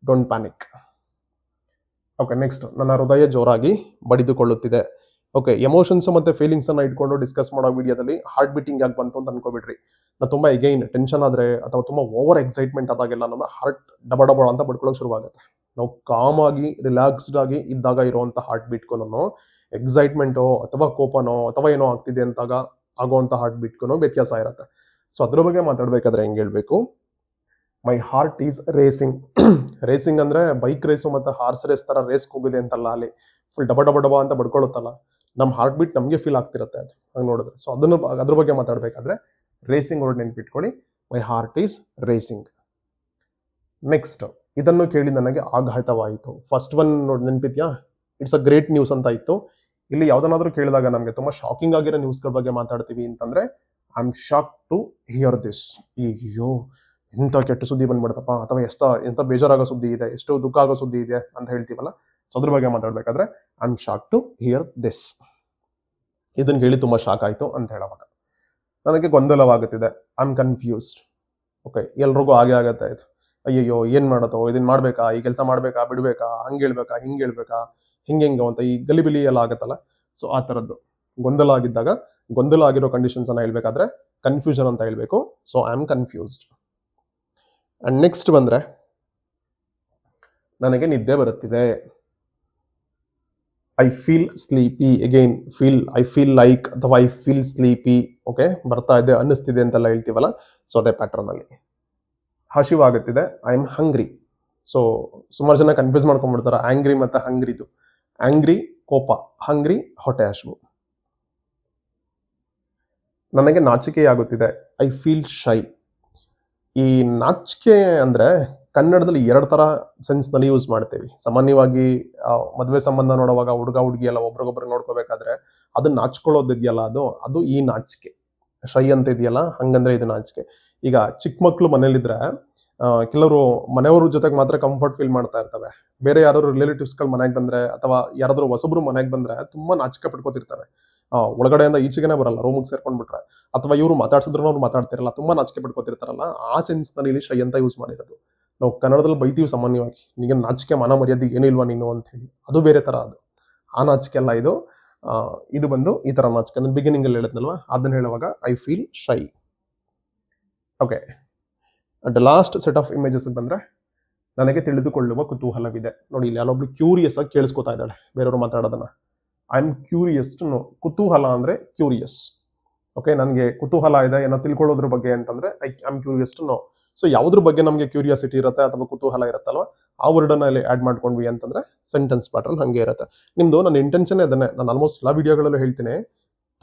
ಡೋಂಟ್ ಪ್ಯಾನಿಕ್. ಓಕೆ, ನೆಕ್ಸ್ಟ್ ನನ್ನ ಹೃದಯ ಜೋರಾಗಿ ಬಡಿದುಕೊಳ್ಳುತ್ತಿದೆ. ಓಕೆ, ಎಮೋಷನ್ಸ್ ಮತ್ತೆ ಫೀಲಿಂಗ್ಸ್ ಅನ್ನ ಇಟ್ಕೊಂಡು ಡಿಸ್ಕಸ್ ಮಾಡೋ ವಿಡಿಯೋದಲ್ಲಿ ಹಾರ್ಟ್ ಬೀಟಿಂಗ್ ಯಾಕೆ ಬಂತು ಅಂತ ಅನ್ಕೋಬಿಡ್ರಿ. ನಾವು ತುಂಬಾ ಎಗೈನ್ ಟೆನ್ಷನ್ ಆದ್ರೆ ಅಥವಾ ತುಂಬಾ ಓವರ್ ಎಕ್ಸೈಟ್ಮೆಂಟ್ ಆದಾಗೆಲ್ಲ ನಮ್ಮ ಹಾರ್ಟ್ ಡಬ ಡಬ ಅಂತ ಬಡ್ಕೊಳ್ಳೋಕೆ ಶುರುವಾಗುತ್ತೆ. ನಾವು ಕಾಮ್ ಆಗಿ ರಿಲ್ಯಾಕ್ಸ್ಡ್ ಆಗಿ ಇದ್ದಾಗ ಇರುವಂತ ಹಾರ್ಟ್ ಬೀಟ್ಗೂ ಎಕ್ಸೈಟ್ಮೆಂಟೋ ಅಥವಾ ಕೋಪನೋ ಅಥವಾ ಏನೋ ಆಗ್ತಿದೆ ಅಂತಾಗ ಆಗುವಂತ ಹಾರ್ಟ್ ಬೀಟ್ಗೂ ವ್ಯತ್ಯಾಸ ಇರುತ್ತೆ. ಸೊ ಅದ್ರ ಬಗ್ಗೆ ಮಾತಾಡ್ಬೇಕಾದ್ರೆ ಹೆಂಗೆ ಹೇಳ್ಬೇಕು, my heart is racing. Racing ಅಂದ್ರೆ ಬೈಕ್ ರೇಸು ಮತ್ತೆ ಹಾರ್ಸ್ ರೇಸ್ ತರ ರೇಸ್ ಹೋಗಿದೆ ಅಂತಲ್ಲ, ಅಲ್ಲಿ ಫುಲ್ ಡಬ ಡಬ ಡಬ ಅಂತ ಬಡ್ಕೊಳ್ಳುತ್ತಲ್ಲ, ನಮ್ಮ ಹಾರ್ಟ್ ಬೀಟ್ ನಮಗೆ ಫೀಲ್ ಆಗ್ತಿರುತ್ತೆ ಅದು ಹಂಗೆ ನೋಡಿದ್ರೆ. ಸೊ ಅದನ್ನು ಅದ್ರ ಬಗ್ಗೆ ಮಾತಾಡಬೇಕಾದ್ರೆ ರೇಸಿಂಗ್ ವರ್ಡ್ ನೆನ್ಪಿಟ್ಕೊಳ್ಳಿ, my heart is racing. Next ಇದನ್ನು ಕೇಳಿ ನನಗೆ ಆಘಾತವಾಯಿತು. ಫಸ್ಟ್ ಒನ್ ನೋಡಿ ನೆನ್ಪಿದ್ಯಾ, ಇಟ್ಸ್ ಅ ಗ್ರೇಟ್ ನ್ಯೂಸ್ ಅಂತ ಇತ್ತು. ಇಲ್ಲಿ ಯಾವ್ದನ್ನಾದ್ರೂ ಕೇಳಿದಾಗ ನಮಗೆ ತುಂಬಾ ಶಾಕಿಂಗ್ ಆಗಿರೋ ನ್ಯೂಸ್ಗಳ ಬಗ್ಗೆ ಮಾತಾಡ್ತೀವಿ ಅಂತಂದ್ರೆ I am shock to hear this. ಅಯ್ಯೋ ಎಂತ ಕೆಟ್ಟ ಸುದ್ದಿ ಬಂದ್ಬಿಡ್ತಪ್ಪ, ಅಥವಾ ಎಂತ ಬೇಜಾರಾಗೋ ಸುದ್ದಿ ಇದೆ, ಎಷ್ಟು ದುಃಖ ಆಗೋ ಸುದ್ದಿ ಇದೆ ಅಂತ ಹೇಳ್ತೀವಲ್ಲ. ಸೊ ಅದ್ರ ಬಗ್ಗೆ ಮಾತಾಡ್ಬೇಕಾದ್ರೆ I am shock to hear this. ಇದನ್ನ ಕೇಳಿ ತುಂಬಾ ಶಾಕ್ ಆಯ್ತು ಅಂತ ಹೇಳುವಾಗ ನನಗೆ ಗೊಂದಲವಾಗುತ್ತಿದೆ, ಐ ಆಮ್ ಕನ್ಫ್ಯೂಸ್ಡ್. ಓಕೆ, ಎಲ್ರಿಗೂ ಹಾಗೆ ಆಗತ್ತೆ ಇದು. ಅಯ್ಯಯ್ಯೋ ಏನ್ ಮಾಡೋದು, ಇದನ್ನ ಮಾಡ್ಬೇಕಾ, ಈ ಕೆಲಸ ಮಾಡ್ಬೇಕಾ ಬಿಡ್ಬೇಕಾ, ಹಂಗೆ ಹೇಳ್ಬೇಕಾ ಹಿಂಗೆ ಹೇಳ್ಬೇಕಾ, ಹಿಂಗೆ ಅಂತ ಈ ಗಲಿಬಿಲಿ ಎಲ್ಲ ಆಗತ್ತಲ್ಲ. ಸೊ ಆ ತರದ್ದು ಗೊಂದಲ ಆಗಿದ್ದಾಗ, ಗೊಂದಲ ಆಗಿರೋ ಕಂಡೀಷನ್ಸ್ ಅನ್ನ ಹೇಳ್ಬೇಕಾದ್ರೆ ಕನ್ಫ್ಯೂಷನ್ ಅಂತ ಹೇಳ್ಬೇಕು. So I am confused. And next ಬಂದ್ರೆ ನನಗೆ ನಿದ್ದೆ ಬರುತ್ತಿದೆ. I feel sleepy. Again I feel like ಅಥವಾ ಐ ಫೀಲ್ ಸ್ಲೀಪಿ. ಓಕೆ, ಬರ್ತಾ ಇದೆ ಅನ್ನಿಸ್ತಿದೆ ಅಂತೆಲ್ಲ ಹೇಳ್ತೀವಲ್ಲ, ಸೊ ಅದೇ ಪ್ಯಾಟರ್ನ್ ಅಲ್ಲಿ. ಹಸಿವಾಗುತ್ತಿದೆ, ಐ ಆಮ್ ಹಂಗ್ರಿ. ಸೊ ಸುಮಾರು ಜನ ಕನ್ಫ್ಯೂಸ್ ಮಾಡ್ಕೊಂಡ್ಬಿಡ್ತಾರೆ ಆಂಗ್ರಿ ಮತ್ತೆ ಹಂಗ್ರಿದು. ಆಂಗ್ರಿ ಕೋಪ, ಹಂಗ್ರಿ ಹೊಟ್ಟೆ ಹಸಿವು. ನನಗೆ ನಾಚಿಕೆಯಾಗುತ್ತಿದೆ, ಐ ಫೀಲ್ ಶೈ. ಈ ನಾಚಿಕೆ ಅಂದ್ರೆ ಕನ್ನಡದಲ್ಲಿ 2 ತರ ಸೆನ್ಸ್ ನಲ್ಲಿ ಯೂಸ್ ಮಾಡ್ತೇವೆ. ಸಾಮಾನ್ಯವಾಗಿ ಮದುವೆ ಸಂಬಂಧ ನೋಡುವಾಗ ಹುಡುಗ ಹುಡುಗಿ ಎಲ್ಲ ಒಬ್ರಿಗೊಬ್ರು ನೋಡ್ಕೋಬೇಕಾದ್ರೆ ಅದನ್ನ ನಾಚ್ಕೊಳ್ಳೋದಿದೆಯಲ್ಲ, ಅದು ಈ ನಾಚಿಕೆ. ಶೈ ಅಂತ ಇದೆಯಲ್ಲ, ಹಂಗಂದ್ರೆ ಇದು ನಾಚಿಕೆ. ಈಗ ಚಿಕ್ಕ ಮಕ್ಳು ಮನೇಲಿದ್ರೆ ಕೆಲವರು ಮನೆಯವ್ರ ಜೊತೆಗೆ ಮಾತ್ರ ಕಂಫರ್ಟ್ ಫೀಲ್ ಮಾಡ್ತಾ ಇರ್ತವೆ. ಬೇರೆ ಯಾರಾದ್ರು ರಿಲೇಟಿವ್ಸ್ಗಳು ಮನೆಗೆ ಬಂದ್ರೆ ಅಥವಾ ಯಾರಾದ್ರೂ ಹೊಸಬ್ರು ಮನೆಗೆ ಬಂದ್ರೆ ತುಂಬಾ ನಾಚಿಕೆ ಪಡ್ಕೋತಿರ್ತವೆ. ಒಳಗಡೆಯಿಂದ ಈಚೆಗೆನೆ ಬರಲ್ಲ, ರೂಮಿಗೆ ಸೇರ್ಕೊಂಡ್ಬಿಟ್ರೆ. ಅಥವಾ ಇವರು ಮಾತಾಡ್ಸಿದ್ರು ಅವ್ರು ಮಾತಾಡ್ತಿರಲ್ಲ, ತುಂಬಾ ನಾಚಿಕೆ ಪಡ್ಕೋತಿರ್ತಾರಲ್ಲ, ಆ ಸೆನ್ಸ್ ನಲ್ಲಿ ಇಲ್ಲಿ ಶೈ ಅಂತ ಯೂಸ್ ಮಾಡಿರೋದು. ನಾವು ಕನ್ನಡದಲ್ಲಿ ಬೈತೀವಿ ಸಾಮಾನ್ಯವಾಗಿ, ನಿಮಗೆ ನಾಚಿಕೆ ಮಾನ ಮರ್ಯಾದೆ ಏನಿಲ್ವಾ ನೀನು ಅಂತ ಹೇಳಿ. ಅದು ಬೇರೆ ತರ, ಅದು ಆ ನಾಚಿಕೆ ಅಲ್ಲ ಇದು. ಇದು ಬಂದು ಈ ತರ ನಾಚಿಕೆ ಅಂದ್ರೆ ಬಿಗಿನಿಂಗ್ ಅಲ್ಲಿ ಹೇಳಿದ್ನಲ್ವಾ, ಅದನ್ನ ಹೇಳುವಾಗ I feel shy. Okay, and last set of images ಬಂದ್ರೆ ನನಗೆ ತಿಳಿದುಕೊಳ್ಳುವ ಕುತೂಹಲವಿದೆ. ನೋಡಿ, ಇಲ್ಲಿ ಯಾರೊಬ್ಳು ಕ್ಯೂರಿಯಸ್ ಆಗಿ ಕೇಳಿಸ್ಕೊತಾ ಇದ್ದಾಳೆ ಬೇರೆಯವರು ಮಾತಾಡೋದನ್ನ. I am curious to know. ಕುತೂಹಲ ಅಂದ್ರೆ ಕ್ಯೂರಿಯಸ್. ಓಕೆ, ನನಗೆ ಕುತೂಹಲ ಇದೆ ಏನೋ ತಿಳ್ಕೊಳ್ಳೋದ್ರ ಬಗ್ಗೆ ಅಂತಂದ್ರೆ I am curious to know. So ಯಾವ್ದ್ರ ಬಗ್ಗೆ ನಮಗೆ ಕ್ಯೂರಿಯಾಸಿಟಿ ಇರುತ್ತೆ ಅಥವಾ ಕುತೂಹಲ ಇರುತ್ತಲ್ವಾ, ಆ ವರ್ಡನ್ನ ಇಲ್ಲಿ ಆಡ್ ಮಾಡ್ಕೊಂಡ್ವಿ ಅಂತಂದ್ರೆ ಸೆಂಟೆನ್ಸ್ ಪ್ಯಾಟರ್ನ್ ಹಂಗೆ ಇರುತ್ತೆ. ನಿಮ್ದು ನನ್ನ ಇಂಟೆನ್ಷನ್ ಅದನ್ನೇ, ನಾನು ಆಲ್ಮೋಸ್ಟ್ ಎಲ್ಲ ವಿಡಿಯೋಗಳಲ್ಲೂ ಹೇಳ್ತೀನಿ,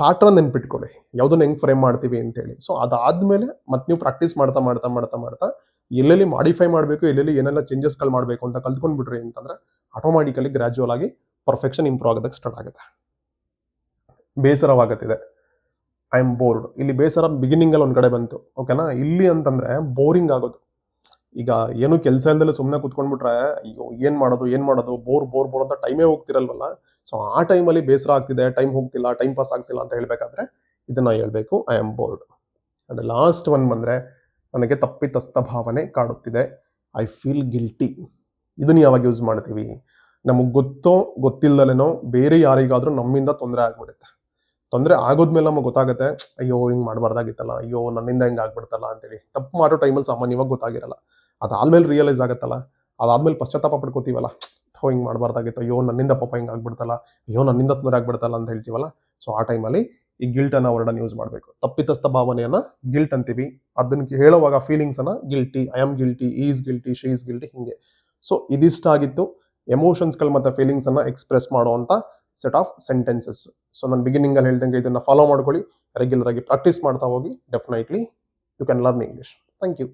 ಪ್ಯಾಟರ್ನ್ ನೆನ್ಪಿಟ್ಕೊಳ್ಳಿ, ಯಾವ್ದನ್ನ ಹೆಂಗ್ ಫ್ರೇಮ್ ಮಾಡ್ತೀವಿ ಅಂತ ಹೇಳಿ. ಸೊ ಅದಾದ್ಮೇಲೆ ಮತ್ತೆ ನೀವು ಪ್ರಾಕ್ಟೀಸ್ ಮಾಡ್ತಾ ಮಾಡ್ತಾ ಮಾಡ್ತಾ ಮಾಡ್ತಾ ಎಲ್ಲೆಲ್ಲಿ ಮಾಡಿಫೈ ಮಾಡಬೇಕು, ಎಲ್ಲೆಲ್ಲಿ ಏನೆಲ್ಲ ಚೇಂಜಸ್ಗಳು ಮಾಡಬೇಕು ಅಂತ ಕಲ್ತ್ಕೊಂಡ್ಬಿಟ್ರಿ ಅಂತಂದ್ರೆ ಆಟೋಮ್ಯಾಟಿಕಲಿ ಗ್ರಾಜುವಲ್ ಆಗಿ ಪರ್ಫೆಕ್ಷನ್ ಇಂಪ್ರೂವ್ ಆಗೋದಕ್ಕೆ ಸ್ಟಾರ್ಟ್ ಆಗುತ್ತೆ. ಬೇಸರವಾಗುತ್ತಿದೆ, ಐ ಆಮ್ ಬೋರ್ಡ್. ಇಲ್ಲಿ ಬೇಸರ ಬಿಗಿನಿಂಗ್ ಅಲ್ಲಿ ಒಂದ್ ಕಡೆ ಬಂತು, ಓಕೆನಾ. ಇಲ್ಲಿ ಅಂತಂದ್ರೆ ಬೋರಿಂಗ್ ಆಗೋದು. ಈಗ ಏನು ಕೆಲಸ ಇಲ್ದಲೆ ಸುಮ್ಮನೆ ಕುತ್ಕೊಂಡ್ಬಿಟ್ರೆ ಅಯ್ಯೋ ಏನ್ ಮಾಡೋದು ಬೋರ್ ಅಂತ ಟೈಮೇ ಹೋಗ್ತಿರಲ್ವಲ್ಲ. ಸೊ ಆ ಟೈಮಲ್ಲಿ ಬೇಸರ ಆಗ್ತಿದೆ, ಟೈಮ್ ಹೋಗ್ತಿಲ್ಲ, ಟೈಮ್ ಪಾಸ್ ಆಗ್ತಿಲ್ಲ ಅಂತ ಹೇಳ್ಬೇಕಾದ್ರೆ ಇದನ್ನ ಹೇಳ್ಬೇಕು, I am board. And last one ಬಂದ್ರೆ ನನಗೆ ತಪ್ಪಿತಸ್ಥ ಭಾವನೆ ಕಾಡುತ್ತಿದೆ, ಐ ಫೀಲ್ ಗಿಲ್ಟಿ. ಇದನ್ನ ಯಾವಾಗ ಯೂಸ್ ಮಾಡ್ತೀವಿ, ನಮಗೆ ಗೊತ್ತೋ ಗೊತ್ತಿಲ್ಲದಲೇನೋ ಬೇರೆ ಯಾರಿಗಾದ್ರೂ ನಮ್ಮಿಂದ ತೊಂದರೆ ಆಗ್ಬಿಡುತ್ತೆ. ತೊಂದರೆ ಆಗೋದ್ಮೇಲೆ ನಮಗೆ ಗೊತ್ತಾಗುತ್ತೆ, ಅಯ್ಯೋ ಹಿಂಗ್ ಮಾಡಬಾರ್ದಾಗಿತ್ತಲ್ಲ, ಅಯ್ಯೋ ನನ್ನಿಂದ ಹಿಂಗೆ ಆಗ್ಬಿಡ್ತಲ್ಲ ಅಂತೇಳಿ. ತಪ್ಪು ಮಾಡೋ ಟೈಮಲ್ಲಿ ಸಾಮಾನ್ಯವಾಗಿ ಗೊತ್ತಾಗಿರಲ್ಲ. ಅದಾದ್ಮೇಲೆ ರಿಯಲೈಸ್ ಆಗುತ್ತಲ್ಲ, ಅದಾದ್ಮೇಲೆ ಪಶ್ಚಾತ್ತಾಪ ಪಡ್ಕೋತೀವಲ್ಲ, ಹಿಂಗೆ ಮಾಡಬಾರ್ದಾಗಿತ್ತು, ಅಯ್ಯೋ ನನ್ನಿಂದ ಪಾಪ ಹಿಂಗೆ ಆಗ್ಬಿಡ್ತಲ್ಲ, ಅಯ್ಯೋ ನನ್ನಿಂದ ತೊಂದರೆ ಆಗ್ಬಿಡ್ತಲ್ಲ ಅಂತ ಹೇಳ್ತೀವಲ್ಲ. ಸೊ ಆ ಟೈಮಲ್ಲಿ ಈ ಗಿಲ್ಟ್ ಅನ್ನೋ ವರ್ಡನ್ನು ಯೂಸ್ ಮಾಡಬೇಕು. ತಪ್ಪಿತಸ್ಥ ಭಾವನೆಯನ್ನ ಗಿಲ್ಟ್ ಅಂತೀವಿ. ಅದನ್ನ ಹೇಳುವಾಗ ಫೀಲಿಂಗ್ಸ್ ಅನ್ನ guilty, I am guilty, is guilty, she is guilty, ಹಿಂಗೆ. ಸೊ ಇದಿಷ್ಟ ಆಗಿತ್ತು ಎಮೋಷನ್ಸ್ಗಳು ಮತ್ತೆ ಫೀಲಿಂಗ್ಸ್ ಅನ್ನ ಎಕ್ಸ್ಪ್ರೆಸ್ ಮಾಡುವಂತ ಸೆಟ್ ಆಫ್ ಸೆಂಟೆನ್ಸಸ್. ಸೊ ನಾನು ಬಿಗಿನಿಂಗ್ ಅಲ್ಲಿ ಹೇಳ್ದಂಗೆ ಇದನ್ನ ಫಾಲೋ ಮಾಡ್ಕೊಳ್ಳಿ, ರೆಗ್ಯುಲರ್ ಆಗಿ ಪ್ರಾಕ್ಟೀಸ್ ಮಾಡ್ತಾ ಹೋಗಿ. Definitely you can learn English. Thank you.